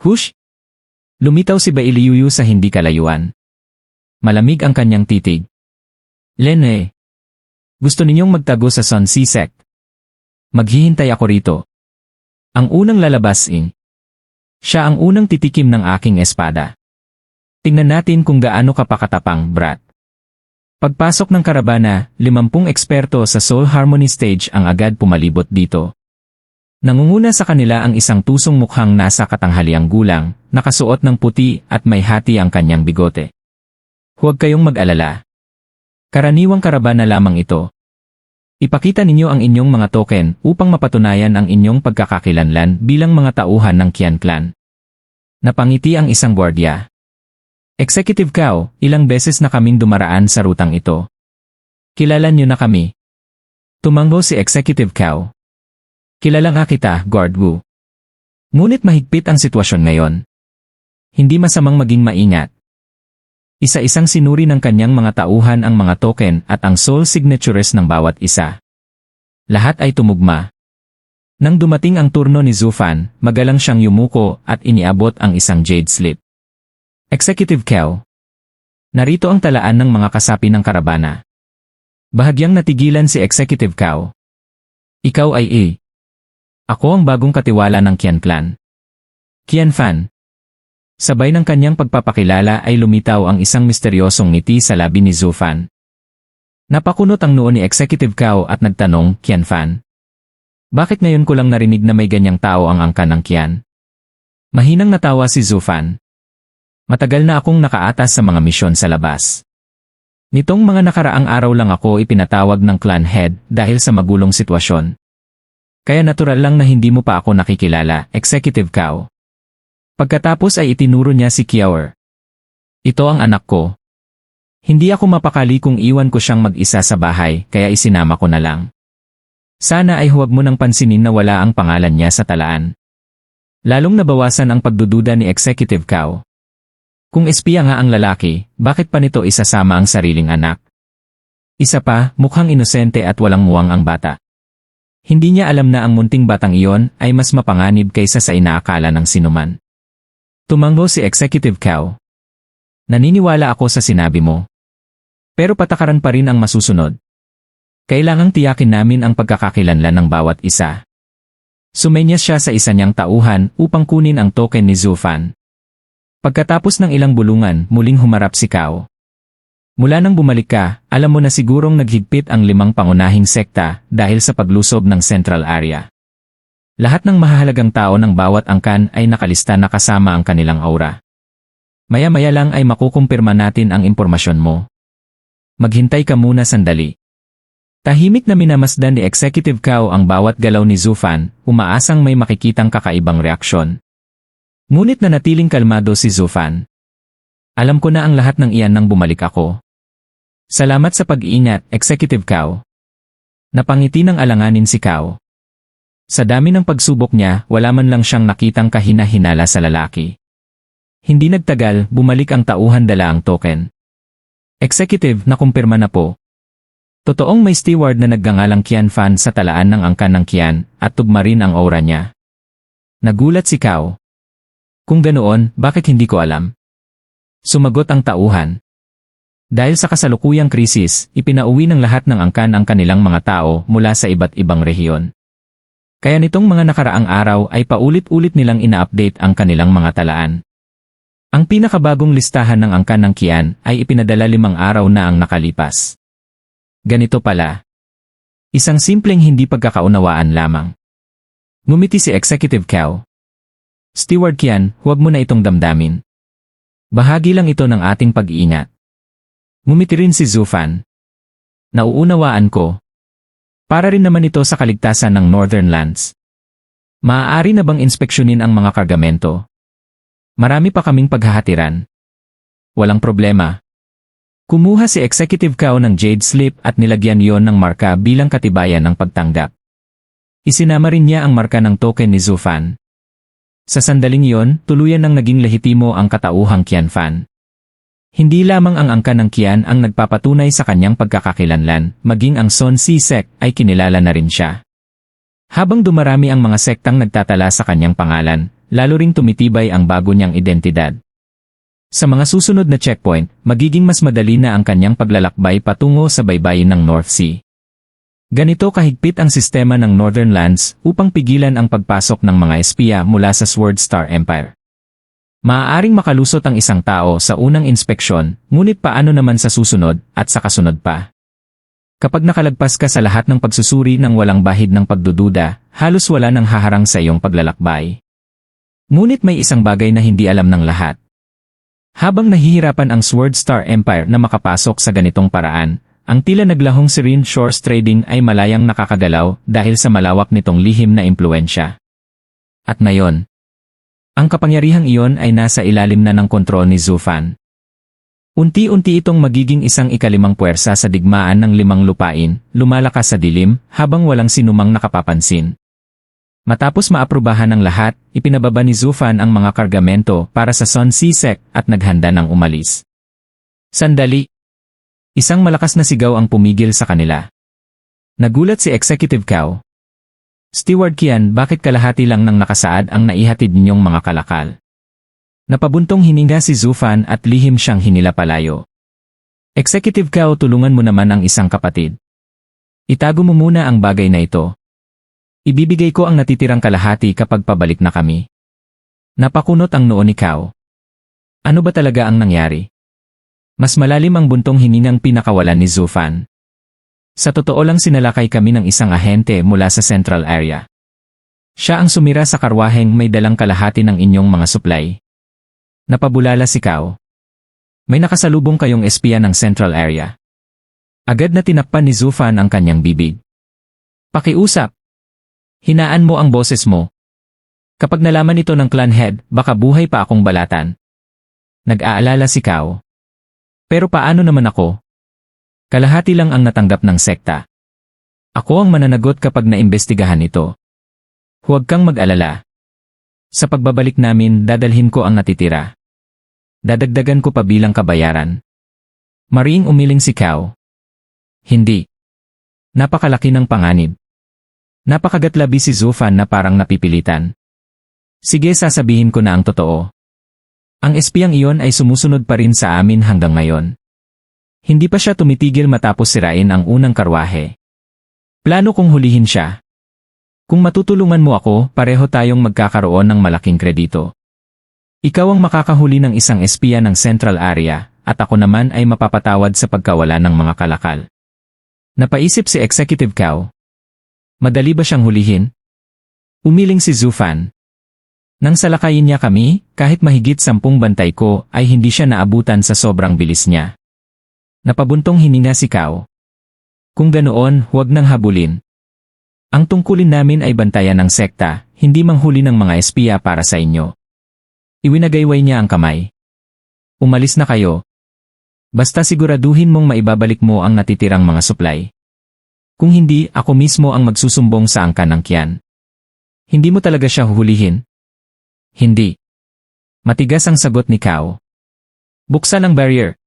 S2: Hush! Lumitaw si Bailiuyu sa hindi kalayuan. Malamig ang kanyang titig. Lene! Gusto ninyong magtago sa Sun Sea Sect? Maghihintay ako rito. Ang unang lalabas siya ang unang titikim ng aking espada. Tingnan natin kung gaano ka pakatapang, brat. Pagpasok ng karabana, 50 eksperto sa Soul Harmony Stage ang agad pumalibot dito. Nangunguna sa kanila ang isang tusong mukhang nasa katanghaliang gulang, nakasuot ng puti at may hati ang kanyang bigote. Huwag kayong mag-alala. Karaniwang karabana lamang ito. Ipakita ninyo ang inyong mga token upang mapatunayan ang inyong pagkakakilanlan bilang mga tauhan ng Qian Clan. Napangiti ang isang gwardiya. Executive Cao, ilang beses na kaming dumaraan sa rutang ito. Kilala niyo na kami. Tumango si Executive Cao. Kilala nga kita, Guard Wu. Ngunit mahigpit ang sitwasyon ngayon. Hindi masamang maging maingat. Isa-isang sinuri ng kanyang mga tauhan ang mga token at ang soul signatures ng bawat isa. Lahat ay tumugma. Nang dumating ang turno ni Zufan, magalang siyang yumuko at iniabot ang isang jade slip. Executive Cao. Narito ang talaan ng mga kasapi ng karabana. Bahagyang natigilan si Executive Cao. Ikaw ay A. Ako ang bagong katiwala ng Qian Clan. Qian Fan. Sabay ng kanyang pagpapakilala ay lumitaw ang isang misteryosong ngiti sa labi ni Zufan. Napakunot ang noo ni Executive Cao at nagtanong, Qian Fan. Bakit ngayon ko lang narinig na may ganyang tao ang angkan ng Qian? Mahinang natawa si Zufan. Matagal na akong nakaatas sa mga misyon sa labas. Nitong mga nakaraang araw lang ako ipinatawag ng clan head dahil sa magulong sitwasyon. Kaya natural lang na hindi mo pa ako nakikilala, Executive Cao. Pagkatapos ay itinuro niya si Kiawer. Ito ang anak ko. Hindi ako mapakali kung iwan ko siyang mag-isa sa bahay, kaya isinama ko na lang. Sana ay huwag mo nang pansinin na wala ang pangalan niya sa talaan. Lalong nabawasan ang pagdududa ni Executive Cao. Kung espiya nga ang lalaki, bakit pa nito isasama ang sariling anak? Isa pa, mukhang inosente at walang muwang ang bata. Hindi niya alam na ang munting batang iyon ay mas mapanganib kaysa sa inaakala ng sinuman. Tumango si Executive Cao. Naniniwala ako sa sinabi mo. Pero patakaran pa rin ang masusunod. Kailangang tiyakin namin ang pagkakakilanlan ng bawat isa. Sumenyas siya sa isa niyang tauhan upang kunin ang token ni Zufan. Pagkatapos ng ilang bulungan, muling humarap si Cao. Mula nang bumalik ka, alam mo na sigurong naghigpit ang 5 pangunahing sekta dahil sa paglusob ng Central Area. Lahat ng mahahalagang tao ng bawat angkan ay nakalista na kasama ang kanilang aura. Maya-maya lang ay makukumpirma natin ang impormasyon mo. Maghintay ka muna sandali. Tahimik na minamasdan ni Executive Cao ang bawat galaw ni Zufan, umaasang may makikitang kakaibang reaksyon. Ngunit nanatiling kalmado si Zufan. Alam ko na ang lahat ng iyan nang bumalik ako. Salamat sa pag-iingat, Executive Cao. Napangiti ng alanganin si Cao. Sa dami ng pagsubok niya, wala man lang siyang nakitang kahina-hinala sa lalaki. Hindi nagtagal, bumalik ang tauhan dala ang token. Executive, nakumpirma na po. Totoong may steward na naggangalang Qian Fan sa talaan ng angkan ng Qian at tugma rin ang aura niya. Nagulat si Cao. Kung ganoon, bakit hindi ko alam? Sumagot ang tauhan. Dahil sa kasalukuyang krisis, ipinauwi ng lahat ng angkan ang kanilang mga tao mula sa iba't ibang rehiyon. Kaya nitong mga nakaraang araw ay paulit-ulit nilang ina-update ang kanilang mga talaan. Ang pinakabagong listahan ng angkan ng Qian ay ipinadala 5 araw na ang nakalipas. Ganito pala. Isang simpleng hindi pagkakaunawaan lamang. Ngumiti si Executive Cao. Steward Qian, huwag mo na itong damdamin. Bahagi lang ito ng ating pag-iingat. Ngumiti rin si Zufan. Nauunawaan ko. Para rin naman ito sa kaligtasan ng Northern Lands. Maaari na bang inspeksyonin ang mga kargamento? Marami pa kaming paghahatiran. Walang problema. Kumuha si Executive Cao ng jade slip at nilagyan iyon ng marka bilang katibayan ng pagtanggap. Isinama rin niya ang marka ng token ni Zufan. Sa sandaling iyon, tuluyan ng naging lehitimo ang katauhang Qian Fan. Hindi lamang ang angkan ng Qian ang nagpapatunay sa kanyang pagkakakilanlan, maging ang Son Si Sect ay kinilala na rin siya. Habang dumarami ang mga sektang nagtatala sa kanyang pangalan, lalo ring tumitibay ang bago niyang identidad. Sa mga susunod na checkpoint, magiging mas madali na ang kanyang paglalakbay patungo sa baybayin ng North Sea. Ganito kahigpit ang sistema ng Northern Lands upang pigilan ang pagpasok ng mga espiya mula sa Sword Star Empire. Maaaring makalusot ang isang tao sa unang inspeksyon, ngunit paano naman sa susunod at sa kasunod pa? Kapag nakalagpas ka sa lahat ng pagsusuri ng walang bahid ng pagdududa, halos wala nang haharang sa iyong paglalakbay. Ngunit may isang bagay na hindi alam ng lahat. Habang nahihirapan ang Sword Star Empire na makapasok sa ganitong paraan, Ang tila naglahong Serene Shores Trading ay malayang nakakagalaw dahil sa malawak nitong lihim na impluensya. At ngayon, ang kapangyarihang iyon ay nasa ilalim na ng kontrol ni Zufan. Unti-unti itong magiging isang ikalimang puwersa sa digmaan ng limang lupain, lumalakas sa dilim habang walang sinumang nakapapansin. Matapos maaprubahan ng lahat, ipinababa ni Zufan ang mga kargamento para sa Sun Sisek at naghanda ng umalis. Sandali! Isang malakas na sigaw ang pumigil sa kanila. Nagulat si Executive Cao. Steward Qian, bakit kalahati lang ng nakasaad ang naihatid ninyong mga kalakal? Napabuntong hininga si Zufan at lihim siyang hinilapalayo. Executive Cao, tulungan mo naman ang isang kapatid. Itago mo muna ang bagay na ito. Ibibigay ko ang natitirang kalahati kapag pabalik na kami. Napakunot ang noo ni Cao. Ano ba talaga ang nangyari? Mas malalim ang buntong hiningang pinakawalan ni Zufan. Sa totoo lang sinalakay kami ng isang ahente mula sa Central Area. Siya ang sumira sa karwaheng may dalang kalahati ng inyong mga supply. Napabulala si Cao. May nakasalubong kayong espiya ng Central Area. Agad na tinakpan ni Zufan ang kanyang bibig. Pakiusap. Hinaan mo ang boses mo. Kapag nalaman ito ng clan head, baka buhay pa akong balatan. Nag-aalala si Cao. Pero paano naman ako? Kalahati lang ang natanggap ng sekta. Ako ang mananagot kapag naimbestigahan ito. Huwag kang mag-alala. Sa pagbabalik namin, dadalhin ko ang natitira. Dadagdagan ko pa bilang kabayaran. Mariing umiling si Cao. Hindi. Napakalaki ng panganib. Napakagatlabi si Zufan na parang napipilitan. Sige, sasabihin ko na ang totoo. Ang espiyang iyon ay sumusunod pa rin sa amin hanggang ngayon. Hindi pa siya tumitigil matapos sirain ang unang karwahe. Plano kong hulihin siya. Kung matutulungan mo ako, pareho tayong magkakaroon ng malaking kredito. Ikaw ang makakahuli ng isang espiya ng Central Area, at ako naman ay mapapatawad sa pagkawala ng mga kalakal. Napaisip si Executive Cao. Madali ba siyang hulihin? Umiling si Zufan. Nang salakayin niya kami, kahit mahigit 10 bantay ko, ay hindi siya naabutan sa sobrang bilis niya. Napabuntong hininga si Cao. Kung ganoon, huwag nang habulin. Ang tungkulin namin ay bantayan ng sekta, hindi manghuli ng mga espiya para sa inyo. Iwinagayway niya ang kamay. Umalis na kayo. Basta siguraduhin mong maibabalik mo ang natitirang mga supply. Kung hindi, ako mismo ang magsusumbong sa angkan ng Qian. Hindi mo talaga siya huhulihin? Hindi. Matigas ang sagot ni Cao. Buksan ang barrier.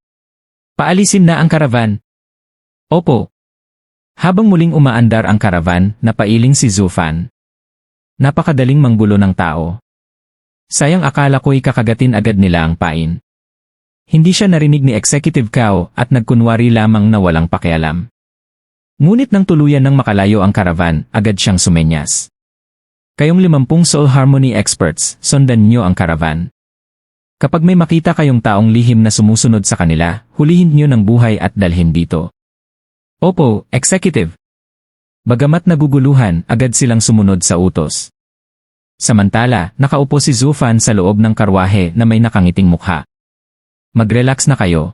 S2: Paalisin na ang karavan. Opo. Habang muling umaandar ang karavan, napailing si Zufan. Napakadaling manggulo ng tao. Sayang, akala ko'y kakagatin agad nila ang pain. Hindi siya narinig ni Executive Cao at nagkunwari lamang na walang pakialam. Ngunit nang tuluyan ng makalayo ang karavan, agad siyang sumenyas. Kayong 50 Soul Harmony experts, sundan niyo ang karavan. Kapag may makita kayong taong lihim na sumusunod sa kanila, hulihin niyo ng buhay at dalhin dito. Opo, Executive. Bagamat naguguluhan, agad silang sumunod sa utos. Samantala, nakaupo si Zufan sa loob ng karwahe na may nakangiting mukha. Mag-relax na kayo.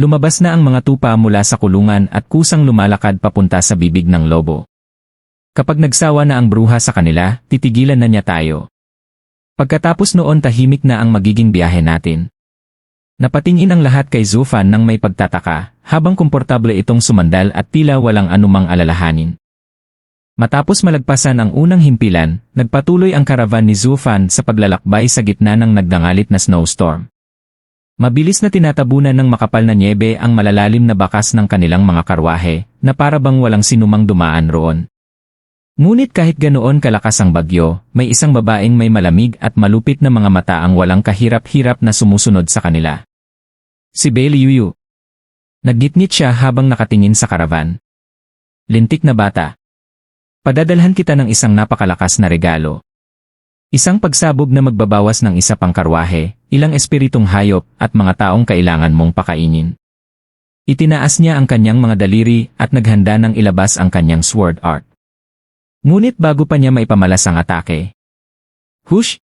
S2: Lumabas na ang mga tupa mula sa kulungan at kusang lumalakad papunta sa bibig ng lobo. Kapag nagsawa na ang bruha sa kanila, titigilan na niya tayo. Pagkatapos noon, tahimik na ang magiging biyahe natin. Napatingin ang lahat kay Zufan nang may pagtataka, habang komportable itong sumandal at tila walang anumang alalahanin. Matapos malagpasan ang unang himpilan, nagpatuloy ang karavan ni Zufan sa paglalakbay sa gitna ng nagdangalit na snowstorm. Mabilis na tinatabunan ng makapal na nyebe ang malalalim na bakas ng kanilang mga karwahe, na para bang walang sinumang dumaan roon. Ngunit kahit ganoon kalakas ang bagyo, may isang babaeng may malamig at malupit na mga mata ang walang kahirap-hirap na sumusunod sa kanila. Si Bailey Yuyu. Naggitngit siya habang nakatingin sa karavan. Lintik na bata. Padadalhan kita ng isang napakalakas na regalo. Isang pagsabog na magbabawas ng isa pang karwahe, ilang espiritong hayop at mga taong kailangan mong pakainin. Itinaas niya ang kanyang mga daliri at naghanda ng ilabas ang kanyang sword art. Ngunit bago pa niya maipamalas ang atake. Hush!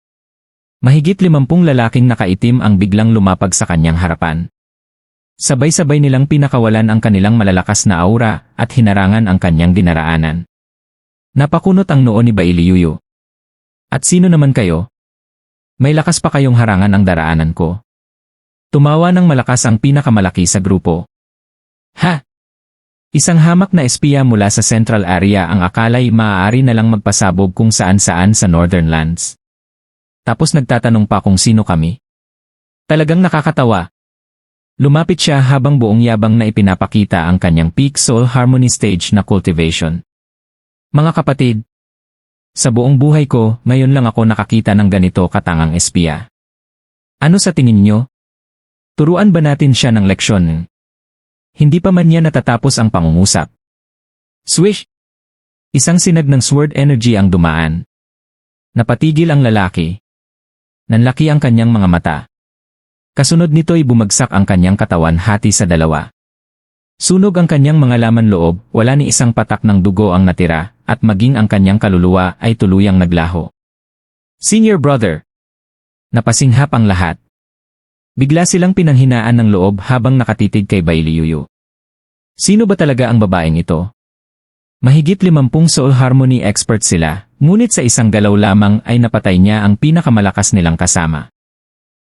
S2: Mahigit 50 lalaking nakaitim ang biglang lumapag sa kanyang harapan. Sabay-sabay nilang pinakawalan ang kanilang malalakas na aura at hinarangan ang kanyang dinaraanan. Napakunot ang noo ni Bailiyuyu. At sino naman kayo? May lakas pa kayong harangan ang daraanan ko. Tumawa ng malakas ang pinakamalaki sa grupo. Ha! Isang hamak na espiya mula sa Central Area ang akala'y maaari na lang magpasabog kung saan-saan sa Northern Lands. Tapos nagtatanong pa kung sino kami. Talagang nakakatawa. Lumapit siya habang buong yabang na ipinapakita ang kanyang peak soul harmony stage na cultivation. Mga kapatid, sa buong buhay ko, ngayon lang ako nakakita ng ganito katangang espiya. Ano sa tingin niyo? Turuan ba natin siya ng leksyon? Hindi pa man niya natatapos ang pangungusap. Swish! Isang sinag ng sword energy ang dumaan. Napatigil ang lalaki. Nanlaki ang kanyang mga mata. Kasunod nito'y bumagsak ang kanyang katawan hati sa dalawa. Sunog ang kanyang mga laman loob, wala ni isang patak ng dugo ang natira, at maging ang kanyang kaluluwa ay tuluyang naglaho. Senior brother! Napasinghap ang lahat. Bigla silang pinanghinaan ng loob habang nakatitig kay Bailiyuyu. Sino ba talaga ang babaeng ito? Mahigit 50 soul harmony expert sila, ngunit sa isang galaw lamang ay napatay niya ang pinakamalakas nilang kasama.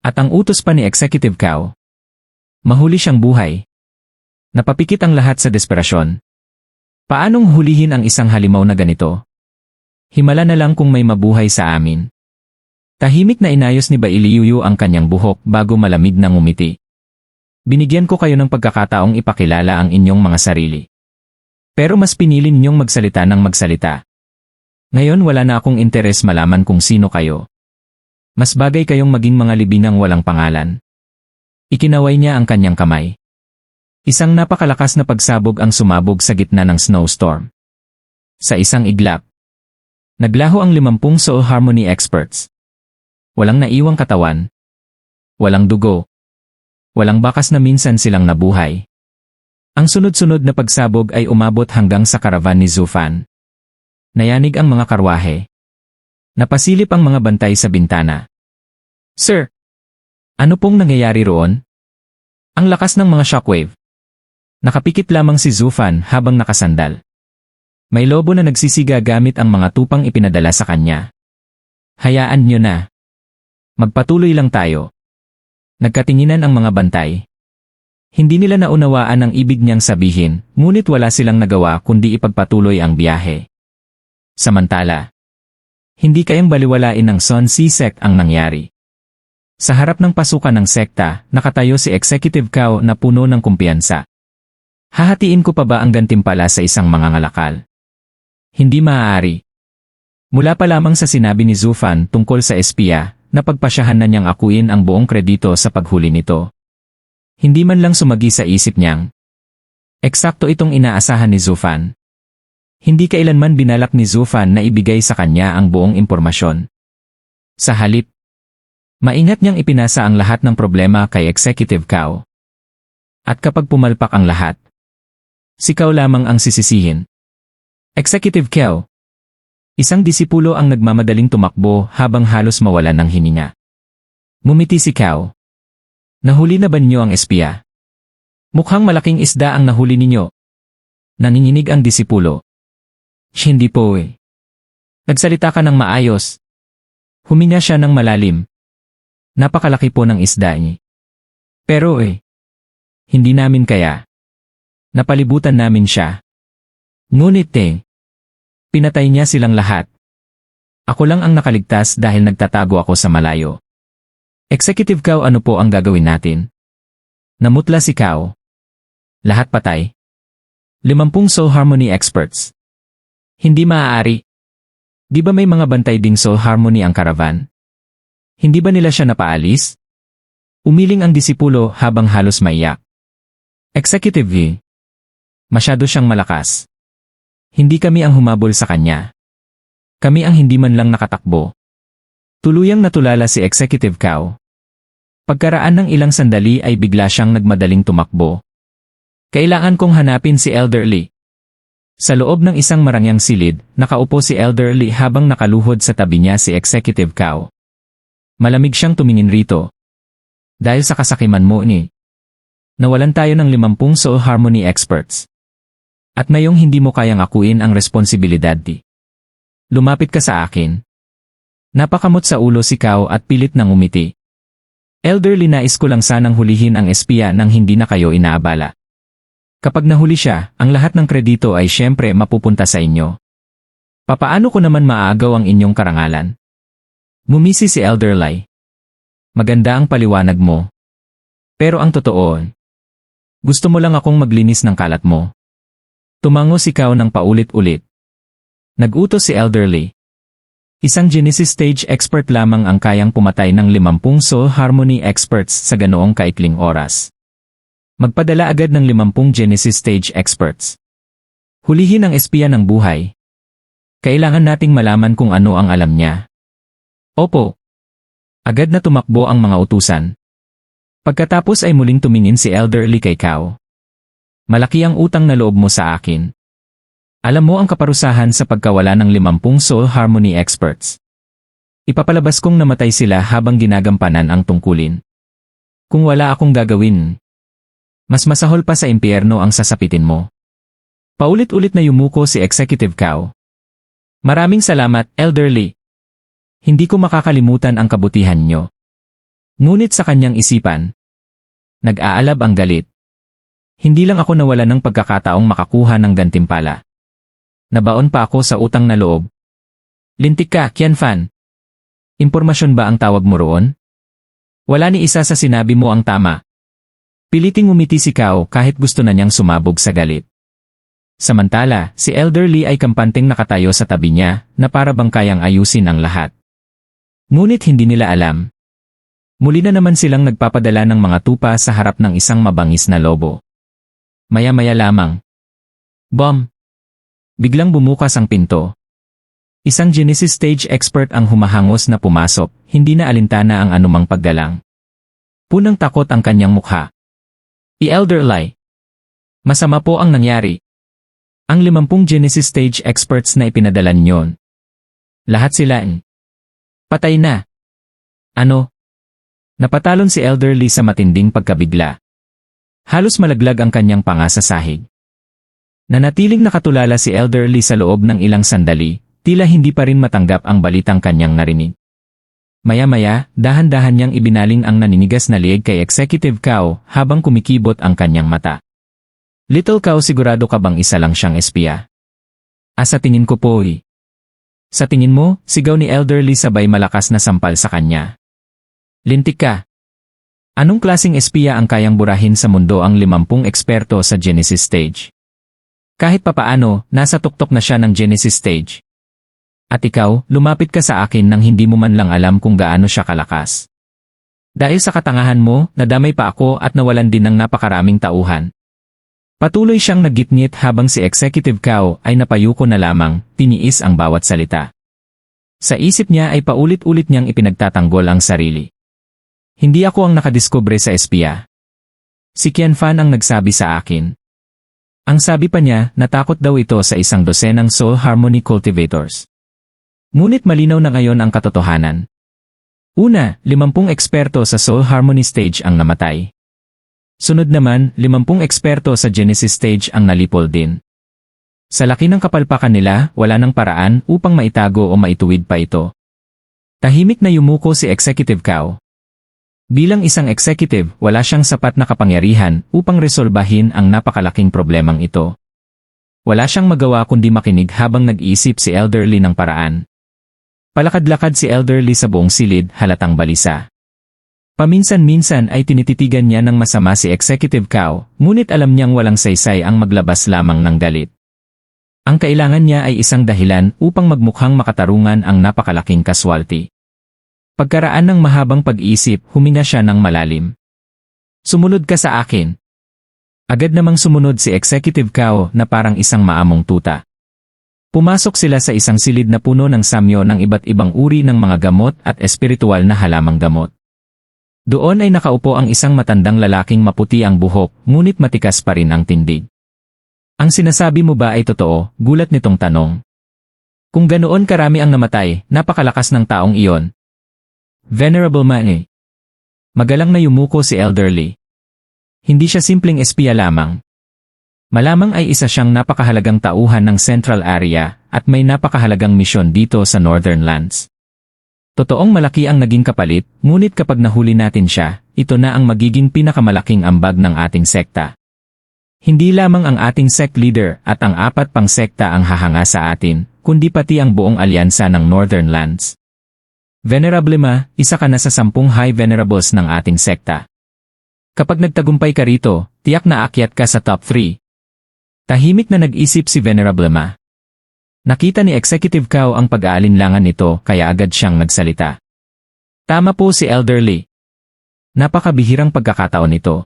S2: At ang utos pa ni Executive Cao. Mahuli siyang buhay. Napapikit ang lahat sa desperasyon. Paanong hulihin ang isang halimaw na ganito? Himala na lang kung may mabuhay sa amin. Tahimik na inayos ni Bailiyuyu ang kanyang buhok bago malamig na ngumiti. Binigyan ko kayo ng pagkakataong ipakilala ang inyong mga sarili. Pero mas pinili ninyong magsalita ng magsalita. Ngayon wala na akong interes malaman kung sino kayo. Mas bagay kayong maging mga libingang walang pangalan. Ikinaway niya ang kanyang kamay. Isang napakalakas na pagsabog ang sumabog sa gitna ng snowstorm. Sa isang iglap, naglaho ang 50 soul harmony experts. Walang naiwang katawan. Walang dugo. Walang bakas na minsan silang nabuhay. Ang sunod-sunod na pagsabog ay umabot hanggang sa karavan ni Zufan. Nayanig ang mga karwahe. Napasilip ang mga bantay sa bintana. Sir! Ano pong nangyayari roon? Ang lakas ng mga shockwave. Nakapikit lamang si Zufan habang nakasandal. May lobo na nagsisiga gamit ang mga tupang ipinadala sa kanya. Hayaan niyo na. Magpatuloy lang tayo. Nagkatinginan ang mga bantay. Hindi nila naunawaan ang ibig niyang sabihin, ngunit wala silang nagawa kundi ipagpatuloy ang biyahe. Samantala, hindi kayang baliwalain ng Sun Sea Sect ang nangyari. Sa harap ng pasukan ng sekta, nakatayo si Executive Cao na puno ng kumpiyansa. Hahatiin ko pa ba ang gantimpala sa isang mangangalakal? Hindi maaari. Mula pa lamang sa sinabi ni Zufan tungkol sa espiya, napagpasyahan na niyang akuin ang buong kredito sa paghuli nito. Hindi man lang sumagi sa isip niyang. Eksakto itong inaasahan ni Zufan. Hindi kailanman binalak ni Zufan na ibigay sa kanya ang buong impormasyon. Sa halip, maingat niyang ipinasa ang lahat ng problema kay Executive Cao. At kapag pumalpak ang lahat, si Cao lamang ang sisisihin. Executive Cao. Isang disipulo ang nagmamadaling tumakbo habang halos mawalan ng hininga. Ngumiti si Cao. Nahuli na ba niyo ang espiya? Mukhang malaking isda ang nahuli ninyo. Nanginginig ang disipulo. Hindi po eh. Nagsalita ka ng maayos. Huminga siya ng malalim. Napakalaki po ng isda niya. Pero hindi namin kaya. Napalibutan namin siya. Ngunit pinatay niya silang lahat. Ako lang ang nakaligtas dahil nagtatago ako sa malayo. Executive Cao, ano po ang gagawin natin? Namutla si Cao. Lahat patay. 50 soul harmony experts. Hindi maaari. Di ba may mga bantay ding soul harmony ang karavan? Hindi ba nila siya napaalis? Umiling ang disipulo habang halos maiyak. Executive V. Masyado siyang malakas. Hindi kami ang humabol sa kanya. Kami ang hindi man lang nakatakbo. Tuluyang natulala si Executive Cao. Pagkaraan ng ilang sandali ay bigla siyang nagmadaling tumakbo. Kailangan kong hanapin si Elderly. Sa loob ng isang marangyang silid, nakaupo si Elderly habang nakaluhod sa tabi niya si Executive Cao. Malamig siyang tumingin rito. Dahil sa kasakiman mo Nawalan tayo ng 50 soul harmony experts. At ngayong hindi mo kayang akuin ang responsibilidad di. Lumapit ka sa akin. Napakamot sa ulo si Kao at pilit nang umiti. Elderly, nais ko lang sanang hulihin ang espiya nang hindi na kayo inaabala. Kapag nahuli siya, ang lahat ng kredito ay siyempre mapupunta sa inyo. Papaano ko naman maaagaw ang inyong karangalan? Ngumisi si Elderly. Maganda ang paliwanag mo. Pero ang totoo, gusto mo lang akong maglinis ng kalat mo. Tumango si Kao ng paulit-ulit. Nag-utos si Elderly. Isang Genesis stage expert lamang ang kayang pumatay ng 50 soul harmony experts sa ganoong kaikling oras. Magpadala agad ng 50 Genesis stage experts. Hulihin ang espiya ng buhay. Kailangan nating malaman kung ano ang alam niya. Opo. Agad na tumakbo ang mga utusan. Pagkatapos ay muling tumingin si Elderly kay Kao. Malaki ang utang na loob mo sa akin. Alam mo ang kaparusahan sa pagkawala ng 50 soul harmony experts. Ipapalabas kong namatay sila habang ginagampanan ang tungkulin. Kung wala akong gagawin, mas masahol pa sa impyerno ang sasapitin mo. Paulit-ulit na yumuko si Executive Kao. Maraming salamat, Elderly. Hindi ko makakalimutan ang kabutihan nyo. Ngunit sa kanyang isipan, nag-aalab ang galit. Hindi lang ako nawala ng pagkakataong makakuha ng gantimpala. Nabaon pa ako sa utang na loob. Lintik ka, Qianfan. Impormasyon ba ang tawag mo roon? Wala ni isa sa sinabi mo ang tama. Piliting umiti si Kao kahit gusto na niyang sumabog sa galit. Samantala, si Elderly ay kampanteng nakatayo sa tabi niya na para bang kayang ayusin ang lahat. Ngunit hindi nila alam. Muli na naman silang nagpapadala ng mga tupa sa harap ng isang mabangis na lobo. Maya-maya lamang. Bom! Biglang bumukas ang pinto. Isang Genesis stage expert ang humahangos na pumasok, hindi na alintana ang anumang paggalang. Punang takot ang kanyang mukha. I-Elderly. Masama po ang nangyari. Ang 50 Genesis stage experts na ipinadala niyon. Lahat sila patay na. Ano? Napatalon si Elderly sa matinding pagkabigla. Halos malaglag ang kanyang panga sa sahig. Nanatiling nakatulala si Elderly sa loob ng ilang sandali, tila hindi pa rin matanggap ang balitang kanyang narinig. Maya-maya, dahan-dahan niyang ibinaling ang naninigas na liig kay Executive Kao habang kumikibot ang kanyang mata. Little Kao, sigurado ka bang isa lang siyang espiya? Sa tingin ko po Sa tingin mo, sigaw ni Elderly sabay malakas na sampal sa kanya. Lintik ka. Anong klasing espiya ang kayang burahin sa mundo ang 50 eksperto sa Genesis stage? Kahit papaano, nasa tuktok na siya ng Genesis stage. At ikaw, lumapit ka sa akin nang hindi mo man lang alam kung gaano siya kalakas. Dahil sa katangahan mo, nadamay pa ako at nawalan din ng napakaraming tauhan. Patuloy siyang naggitngit habang si Executive Kao ay napayuko na lamang, tiniis ang bawat salita. Sa isip niya ay paulit-ulit niyang ipinagtatanggol ang sarili. Hindi ako ang nakadiskubre sa espiya. Si Qianfan ang nagsabi sa akin. Ang sabi pa niya, natakot daw ito sa 100 soul harmony cultivators. Ngunit malinaw na ngayon ang katotohanan. Una, 50 eksperto sa soul harmony stage ang namatay. Sunod naman, 50 eksperto sa Genesis stage ang nalipol din. Sa laki ng kapalpakan nila, wala nang paraan upang maitago o maituwid pa ito. Tahimik na yumuko si Executive Kao. Bilang isang executive, wala siyang sapat na kapangyarihan upang resolbahin ang napakalaking problemang ito. Wala siyang magawa kundi makinig habang nag-iisip si Elderly ng paraan. Palakad-lakad si Elderly sa buong silid, halatang balisa. Paminsan-minsan ay tinititigan niya ng masama si Executive Kao, ngunit alam niyang walang saysay ang maglabas lamang ng galit. Ang kailangan niya ay isang dahilan upang magmukhang makatarungan ang napakalaking casualty. Pagkaraan ng mahabang pag-iisip, huminga siya ng malalim. Sumunod ka sa akin. Agad namang sumunod si Executive Kao na parang isang maamong tuta. Pumasok sila sa isang silid na puno ng samyo ng iba't ibang uri ng mga gamot at espiritual na halamang gamot. Doon ay nakaupo ang isang matandang lalaking maputi ang buhok, ngunit matikas pa rin ang tindig. Ang sinasabi mo ba ay totoo? Gulat nitong tanong. Kung ganoon karami ang namatay, napakalakas ng taong iyon. Venerable man. Magalang na yumuko si Elderly. Hindi siya simpleng espiya lamang. Malamang ay isa siyang napakahalagang tauhan ng Central Area at may napakahalagang misyon dito sa Northern Lands. Totoong malaki ang naging kapalit, ngunit kapag nahuli natin siya, ito na ang magiging pinakamalaking ambag ng ating sekta. Hindi lamang ang ating sect leader at ang 4 pang sekta ang hahanga sa atin, kundi pati ang buong alyansa ng Northern Lands. Venerable Ma, isa ka na sa 10 high venerables ng ating sekta. Kapag nagtagumpay ka rito, tiyak na aakyat ka sa top 3. Tahimik na nag-isip si Venerable Ma. Nakita ni Executive Cao ang pag-aalinlangan nito kaya agad siyang nagsalita. Tama po si Elderly. Napakabihirang pagkakataon nito.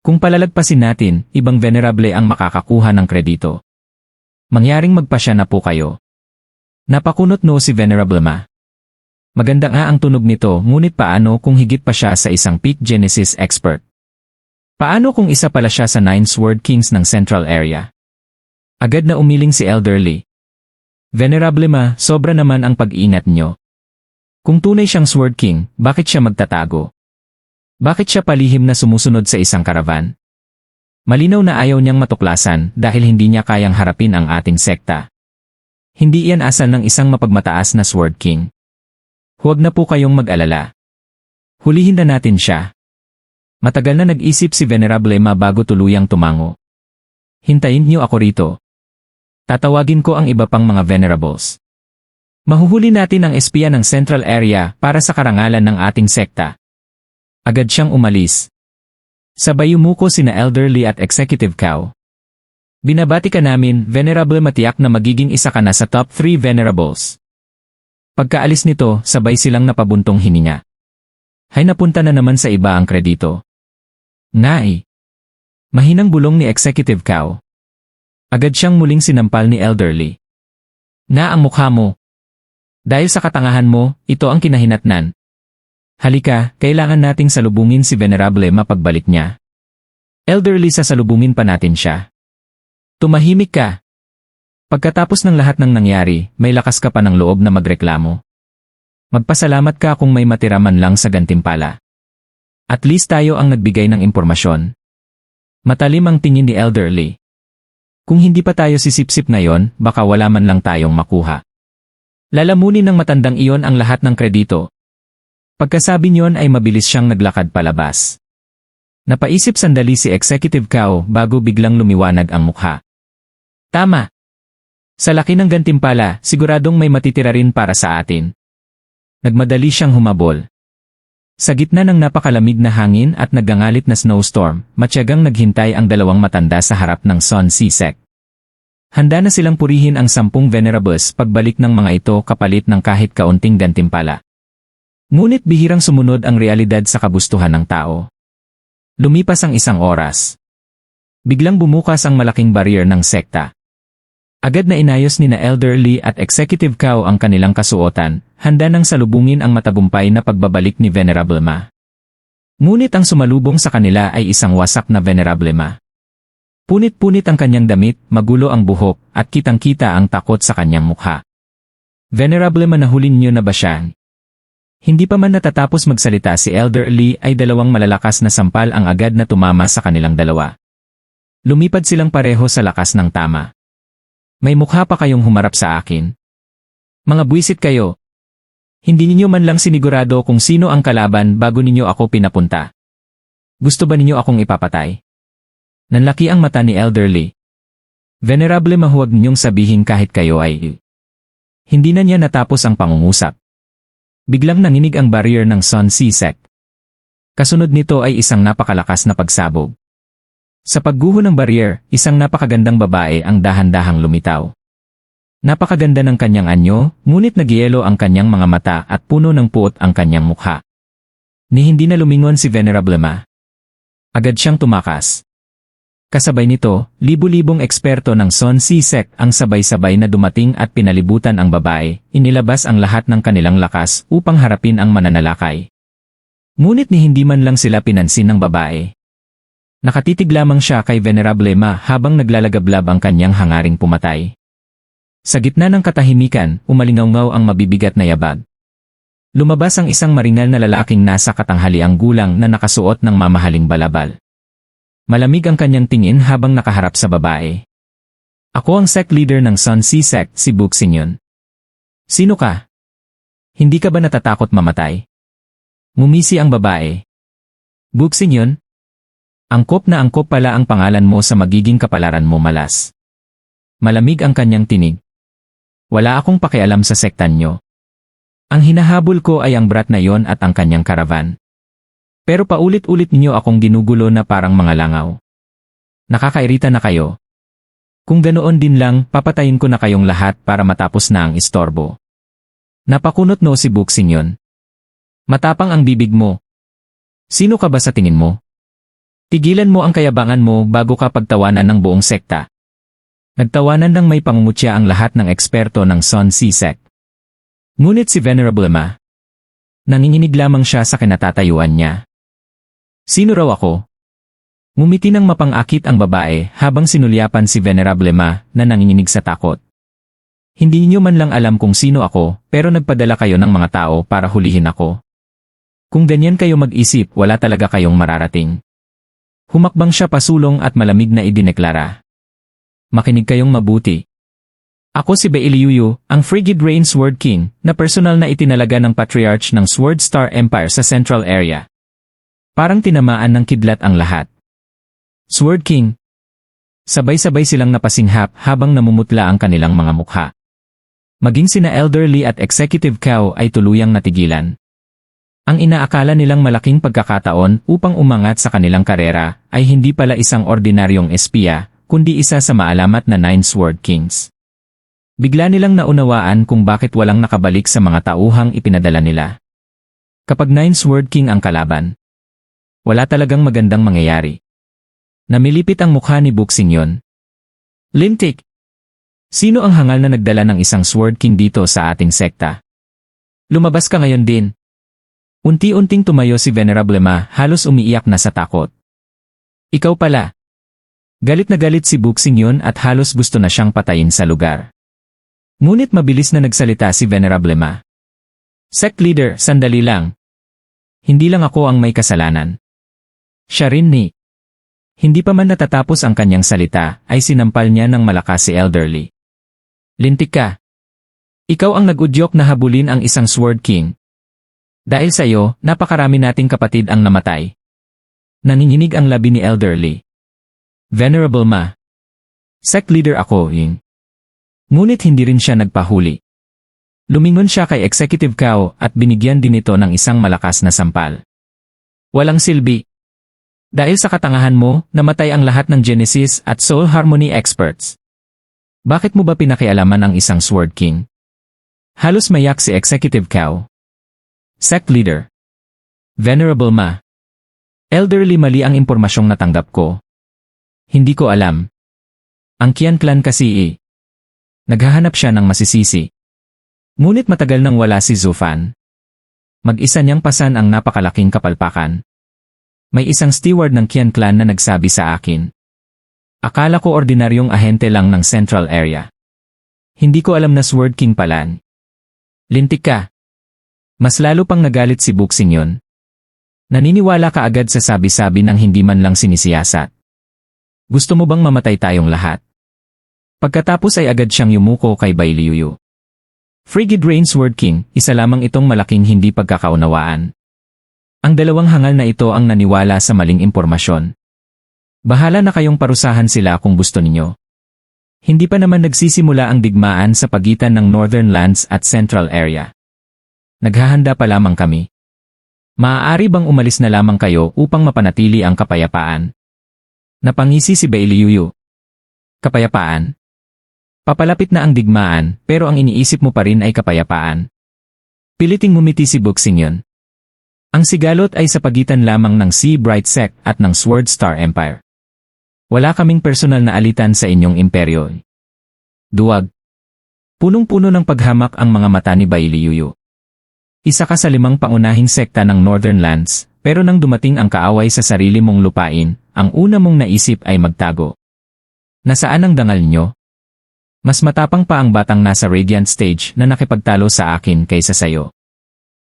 S2: Kung palalagpasin natin, ibang venerable ang makakakuha ng kredito. Mangyaring magpasya na po kayo. Napakunot no si Venerable Ma. Maganda nga ang tunog nito, ngunit paano kung higit pa siya sa isang peak Genesis expert? Paano kung isa pala siya sa 9 Sword Kings ng Central Area? Agad na umiling si Elderly. Venerable Ma, sobra naman ang pag-iingat nyo. Kung tunay siyang Sword King, bakit siya magtatago? Bakit siya palihim na sumusunod sa isang karavan? Malinaw na ayaw niyang matuklasan dahil hindi niya kayang harapin ang ating sekta. Hindi iyan asal ng isang mapagmataas na Sword King. Huwag na po kayong mag-alala. Hulihin na natin siya. Matagal na nag-isip si Venerable Ma bago tuluyang tumango. Hintayin niyo ako rito. Tatawagin ko ang iba pang mga venerables. Mahuhuli natin ang espiya ng Central Area para sa karangalan ng ating sekta. Agad siyang umalis. Sabay yumuko sina Elderly at Executive Cao. Binabati ka namin, Venerable Matiyak na magiging isa ka na sa top 3 venerables. Pagkaalis nito, sabay silang napabuntong hininga. Hay napunta na naman sa iba ang kredito. Nai. Mahinang bulong ni Executive Cao. Agad siyang muling sinampal ni Elderly. Na ang mukha mo. Dahil sa katangahan mo, ito ang kinahinatnan. Halika, kailangan nating salubungin si Venerable mapagbalik niya. Elderly, sasalubungin pa natin siya. Tumahimik ka. Pagkatapos ng lahat ng nangyari, may lakas ka pa ng loob na magreklamo. Magpasalamat ka kung may matira man lang sa gantimpala. At least tayo ang nagbigay ng impormasyon. Matalim ang tingin ni Elderly. Kung hindi pa tayo sisipsip ngayon, baka wala man lang tayong makuha. Lalamunin ng matandang iyon ang lahat ng kredito. Pagkasabi niyon ay mabilis siyang naglakad palabas. Napaisip sandali si Executive Cao bago biglang lumiwanag ang mukha. Tama. Sa laki ng gantimpala, siguradong may matitira rin para sa atin. Nagmadali siyang humabol. Sa gitna ng napakalamig na hangin at nagangalit na snowstorm, matyagang naghintay ang 2 matanda sa harap ng Sun Sea Sect. Handa na silang purihin ang 10 venerables pagbalik ng mga ito kapalit ng kahit kaunting gantimpala. Ngunit bihirang sumunod ang realidad sa kagustuhan ng tao. Lumipas ang 1 oras. Biglang bumukas ang malaking barrier ng sekta. Agad na inayos ni na Elderly at Executive Cao ang kanilang kasuotan, handa nang salubungin ang matagumpay na pagbabalik ni Venerable Ma. Ngunit ang sumalubong sa kanila ay isang wasak na Venerable Ma. Punit-punit ang kanyang damit, magulo ang buhok, at kitang-kita ang takot sa kanyang mukha. Venerable Ma, nahulin niyo na ba siya? Hindi pa man natatapos magsalita si Elderly ay 2 malalakas na sampal ang agad na tumama sa kanilang dalawa. Lumipad silang pareho sa lakas ng tama. May mukha pa kayong humarap sa akin. Mga buwisit kayo. Hindi ninyo man lang sinigurado kung sino ang kalaban bago ninyo ako pinapunta. Gusto ba ninyo akong ipapatay? Nanlaki ang mata ni Elderly. Venerable, mahuwag ninyong sabihin kahit kayo ay... Hindi na niya natapos ang pangungusap. Biglang nanginig ang barrier ng Sun Sea Sect. Kasunod nito ay isang napakalakas na pagsabog. Sa pagguho ng barrier, isang napakagandang babae ang dahan-dahang lumitaw. Napakaganda ng kanyang anyo, ngunit nagyelo ang kanyang mga mata at puno ng puot ang kanyang mukha. Ni hindi na lumingon si Venerable Ma. Agad siyang tumakas. Kasabay nito, libu-libong eksperto ng Sun Sea Sect ang sabay-sabay na dumating at pinalibutan ang babae, inilabas ang lahat ng kanilang lakas upang harapin ang mananalakay. Ngunit ni hindi man lang sila pinansin ng babae. Nakatitig lamang siya kay Venerable Ma habang naglalagablab ang kanyang hangaring pumatay. Sa gitna ng katahimikan, umalingaw-ngaw ang mabibigat na yabag. Lumabas ang isang maringal na lalaking nasa katanghaliang gulang na nakasuot ng mamahaling balabal. Malamig ang kanyang tingin habang nakaharap sa babae. Ako ang sect leader ng Sun Sea Sect, si Buxingyon. Sino ka? Hindi ka ba natatakot mamatay? Ngumisi ang babae. Buxingyon? Angkop na angkop pala ang pangalan mo sa magiging kapalaran mo, malas. Malamig ang kanyang tinig. Wala akong pakialam sa sektan nyo. Ang hinahabol ko ay ang brat na yon at ang kanyang karavan. Pero paulit-ulit niyo akong ginugulo na parang mga langaw. Nakakairita na kayo. Kung ganoon din lang, papatayin ko na kayong lahat para matapos na ang istorbo. Napakunot no si Buxingyon. Matapang ang bibig mo. Sino ka ba sa tingin mo? Tigilan mo ang kayabangan mo bago ka pagtawanan ng buong sekta. Nagtawanan ng may pangungutya ang lahat ng eksperto ng Sun Sea Sect. Ngunit si Venerable Ma, nanginginig lamang siya sa kinatatayuan niya. Sino raw ako? Ngumiti ng mapang-akit ang babae habang sinulyapan si Venerable Ma na nanginginig sa takot. Hindi niyo man lang alam kung sino ako, pero nagpadala kayo ng mga tao para hulihin ako. Kung ganyan kayo mag-isip, wala talaga kayong mararating. Humakbang siya pasulong at malamig na idineklara. Makinig kayong mabuti. Ako si Bailiuyu, ang Frigid Rain Sword King, na personal na itinalaga ng Patriarch ng Sword Star Empire sa Central Area. Parang tinamaan ng kidlat ang lahat. Sword King. Sabay-sabay silang napasinghap habang namumutla ang kanilang mga mukha. Maging sina Elderly at Executive Cao ay tuluyang natigilan. Ang inaakala nilang malaking pagkakataon upang umangat sa kanilang karera ay hindi pala isang ordinaryong espiya, kundi isa sa maalamat na Nine Sword Kings. Bigla nilang naunawaan kung bakit walang nakabalik sa mga tauhang ipinadala nila. Kapag Nine Sword King ang kalaban, wala talagang magandang mangyayari. Namilipit ang mukha ni Buxingyon. Lintik! Sino ang hangal na nagdala ng isang Sword King dito sa ating sekta? Lumabas ka ngayon din. Unti-unting tumayo si Venerable Ma, halos umiiyak na sa takot. Ikaw pala. Galit na galit si Buxingyon at halos gusto na siyang patayin sa lugar. Ngunit mabilis na nagsalita si Venerable Ma. Sect leader, sandali lang. Hindi lang ako ang may kasalanan. Siya rin ni. Hindi pa man natatapos ang kanyang salita, ay sinampal niya ng malakas si Elderly. Lintik ka. Ikaw ang nag-udyok na habulin ang isang Sword King. Dahil sa iyo, napakarami nating kapatid ang namatay. Nanginginig ang labi ni Elderly. Venerable Ma. Sect leader ako, Ying. Ngunit hindi rin siya nagpahuli. Lumingon siya kay Executive Cao at binigyan din ito ng isang malakas na sampal. Walang silbi. Dahil sa katangahan mo, namatay ang lahat ng Genesis at Soul Harmony experts. Bakit mo ba pinakialaman ang isang Sword King? Halos mayak si Executive Cao. Sect leader. Venerable Ma. Elderly, mali ang impormasyong natanggap ko. Hindi ko alam. Ang Qian clan kasi naghahanap siya ng masisisi. Ngunit matagal nang wala si Zufan. Mag-isa niyang pasan ang napakalaking kapalpakan. May isang steward ng Qian clan na nagsabi sa akin. Akala ko ordinaryong ahente lang ng Central Area. Hindi ko alam na Sword King pala. Lintik ka. Mas lalo pang nagalit si Buxingyon. Naniniwala ka agad sa sabi-sabi ng hindi man lang sinisiyasat. Gusto mo bang mamatay tayong lahat? Pagkatapos ay agad siyang yumuko kay Bailiuyu. Frigid Rain Sword King, isa lamang itong malaking hindi pagkakaunawaan. Ang dalawang hangal na ito ang naniwala sa maling impormasyon. Bahala na kayong parusahan sila kung gusto ninyo. Hindi pa naman nagsisimula ang digmaan sa pagitan ng Northern Lands at Central Area. Naghahanda pa lamang kami. Maaari bang umalis na lamang kayo upang mapanatili ang kapayapaan? Napangisi si Bailiuyu. Kapayapaan? Papalapit na ang digmaan, pero ang iniisip mo pa rin ay kapayapaan. Piliting ngumiti si Buxingyon. Ang sigalot ay sa pagitan lamang ng Sea Bright Sect at ng Sword Star Empire. Wala kaming personal na alitan sa inyong imperyo. Duwag. Punong-puno ng paghamak ang mga mata ni Bailiuyu. Isa ka sa 5 pangunahing sekta ng Northern Lands, pero nang dumating ang kaaway sa sarili mong lupain, ang una mong naisip ay magtago. Nasaan ang dangal nyo? Mas matapang pa ang batang nasa Radiant Stage na nakipagtalo sa akin kaysa sayo.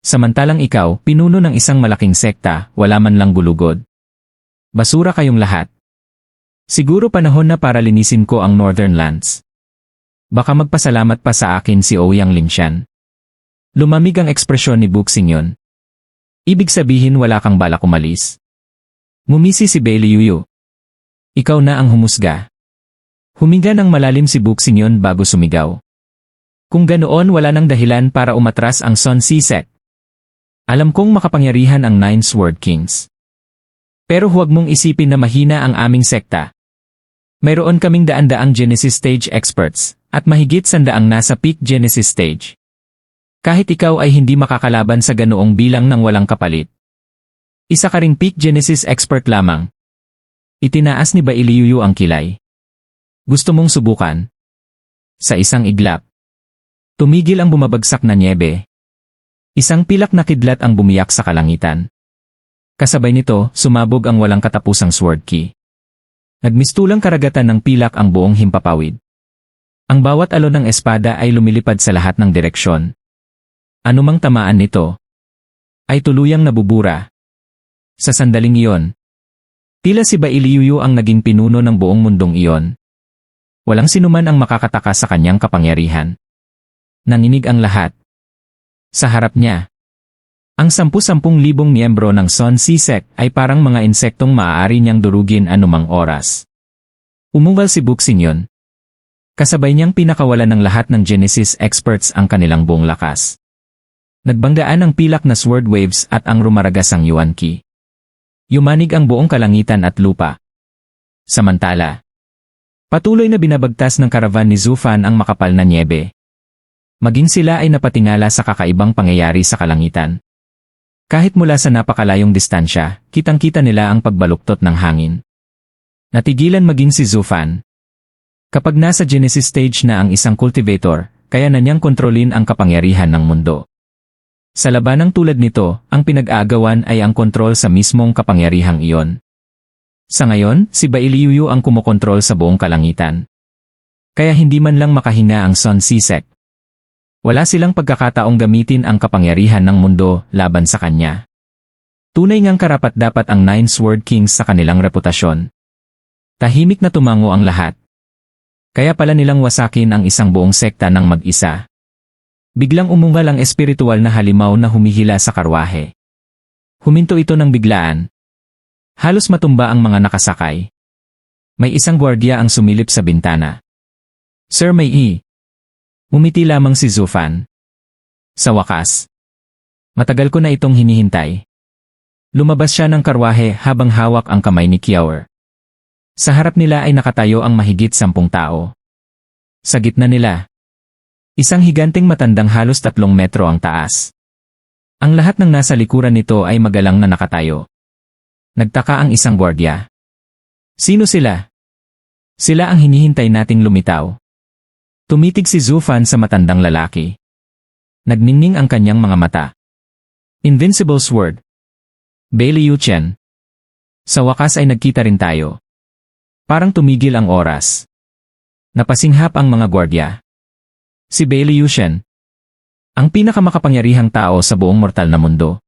S2: Samantalang ikaw, pinuno ng isang malaking sekta, wala man lang gulugod. Basura kayong lahat. Siguro panahon na para linisin ko ang Northern Lands. Baka magpasalamat pa sa akin si Ouyang Lingshan. Lumamig ang ekspresyon ni Buxingyon. Ibig sabihin wala kang balak umalis. Ngumisi si Bai Liuyu. Ikaw na ang humusga. Huminga ng malalim si Buxingyon bago sumigaw. Kung ganoon wala nang dahilan para umatras ang Sun Sisek. Alam kong makapangyarihan ang Nine Sword Kings. Pero huwag mong isipin na mahina ang aming sekta. Mayroon kaming daan-daang Genesis Stage experts, at mahigit 100 nasa peak Genesis Stage. Kahit ikaw ay hindi makakalaban sa ganoong bilang ng walang kapalit. Isa ka ring peak Genesis expert lamang. Itinaas ni Bai Liuyu ang kilay. Gusto mong subukan? Sa isang iglap. Tumigil ang bumabagsak na nyebe. Isang pilak na kidlat ang bumiyak sa kalangitan. Kasabay nito, sumabog ang walang katapusang sword ki. Nagmistulang karagatan ng pilak ang buong himpapawid. Ang bawat alon ng espada ay lumilipad sa lahat ng direksyon. Anumang tamaan nito ay tuluyang nabubura. Sa sandaling iyon, tila si Bai Liuyu ang naging pinuno ng buong mundong iyon. Walang sinuman ang makakataka sa kanyang kapangyarihan. Nanginig ang lahat. Sa harap niya, ang 10,000 miyembro ng Sun Sisek ay parang mga insektong maaari niyang durugin anumang oras. Umuwal si Buxingyon. Kasabay niyang pinakawalan ng lahat ng Genesis experts ang kanilang buong lakas. Nagbanggaan ang pilak na sword waves at ang rumaragas ang Yuan Qi. Yumanig ang buong kalangitan at lupa. Samantala, patuloy na binabagtas ng karavan ni Zhu Fan ang makapal na nyebe. Maging sila ay napatingala sa kakaibang pangyayari sa kalangitan. Kahit mula sa napakalayong distansya, kitang-kita nila ang pagbaluktot ng hangin. Natigilan maging si Zhu Fan. Kapag nasa Genesis stage na ang isang cultivator, kaya na niyang kontrolin ang kapangyarihan ng mundo. Sa labanang tulad nito, ang pinag-aagawan ay ang kontrol sa mismong kapangyarihang iyon. Sa ngayon, si Bai Liuyu ang kumokontrol sa buong kalangitan. Kaya hindi man lang makahinga ang Sun Sisek. Wala silang pagkakataong gamitin ang kapangyarihan ng mundo laban sa kanya. Tunay ngang karapat-dapat ang Nine Sword Kings sa kanilang reputasyon. Tahimik na tumango ang lahat. Kaya pala nilang wasakin ang isang buong sekta ng mag-isa. Biglang umungal ang espiritual na halimaw na humihila sa karwahe. Huminto ito ng biglaan. Halos matumba ang mga nakasakay. May isang gwardiya ang sumilip sa bintana. Sir Mei. Umiti lamang si Zhu Fan. Sa wakas. Matagal ko na itong hinihintay. Lumabas siya ng karwahe habang hawak ang kamay ni Kiawer. Sa harap nila ay nakatayo ang mahigit 10 tao. Sa gitna nila, isang higanteng matandang halos 3 metro ang taas. Ang lahat ng nasa likuran nito ay magalang na nakatayo. Nagtaka ang isang gwardiya. Sino sila? Sila ang hinihintay nating lumitaw. Tumitig si Zhu Fan sa matandang lalaki. Nagningning ang kanyang mga mata. Invincible Sword. Bai Liuchen. Sa wakas ay nagkita rin tayo. Parang tumigil ang oras. Napasinghap ang mga gwardya. Si Bai Liuchen. Ang pinakamakapangyarihang tao sa buong mortal na mundo.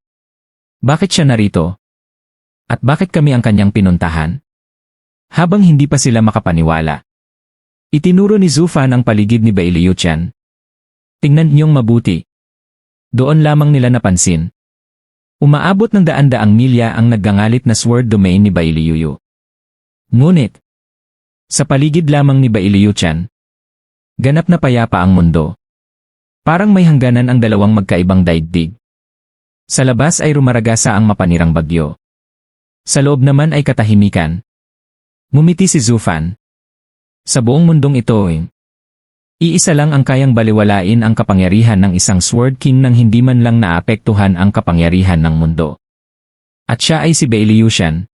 S2: Bakit siya narito? At bakit kami ang kanyang pinuntahan? Habang hindi pa sila makapaniwala. Itinuro ni Zhu Fan ang paligid ni Bai Liuchen. Tingnan niyong mabuti. Doon lamang nila napansin. Umaabot ng daan-daang milya ang naggangalit na sword domain ni Bai Liuyu. Ngunit, sa paligid lamang ni Bai Liuchen, ganap na payapa ang mundo. Parang may hangganan ang dalawang magkaibang daigdig. Sa labas ay rumaragasa ang mapanirang bagyo. Sa loob naman ay katahimikan. Ngumiti si Zhu Fan. Sa buong mundong ito, iisa lang ang kayang baliwalain ang kapangyarihan ng isang Sword King nang hindi man lang naapektuhan ang kapangyarihan ng mundo. At siya ay si Bai Liuchen.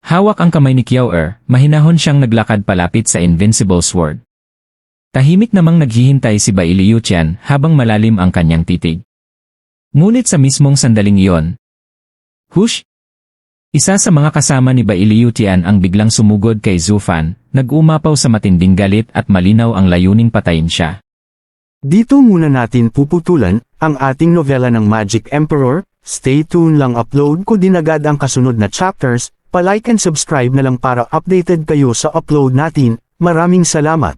S2: Hawak ang kamay ni Kiawer, mahinahon siyang naglakad palapit sa Invincible Sword. Tahimik namang naghihintay si Bai Liuchen habang malalim ang kanyang titig. Ngunit sa mismong sandaling iyon, hush! Isa sa mga kasama ni Bai Liuchen ang biglang sumugod kay Zhu Fan, nag-umapaw sa matinding galit at malinaw ang layuning patayin siya.
S1: Dito muna natin puputulan ang ating novela ng Magic Emperor. Stay tuned lang, upload ko din agad ang kasunod na chapters Pa-like and subscribe na lang para updated kayo sa upload natin. Maraming salamat.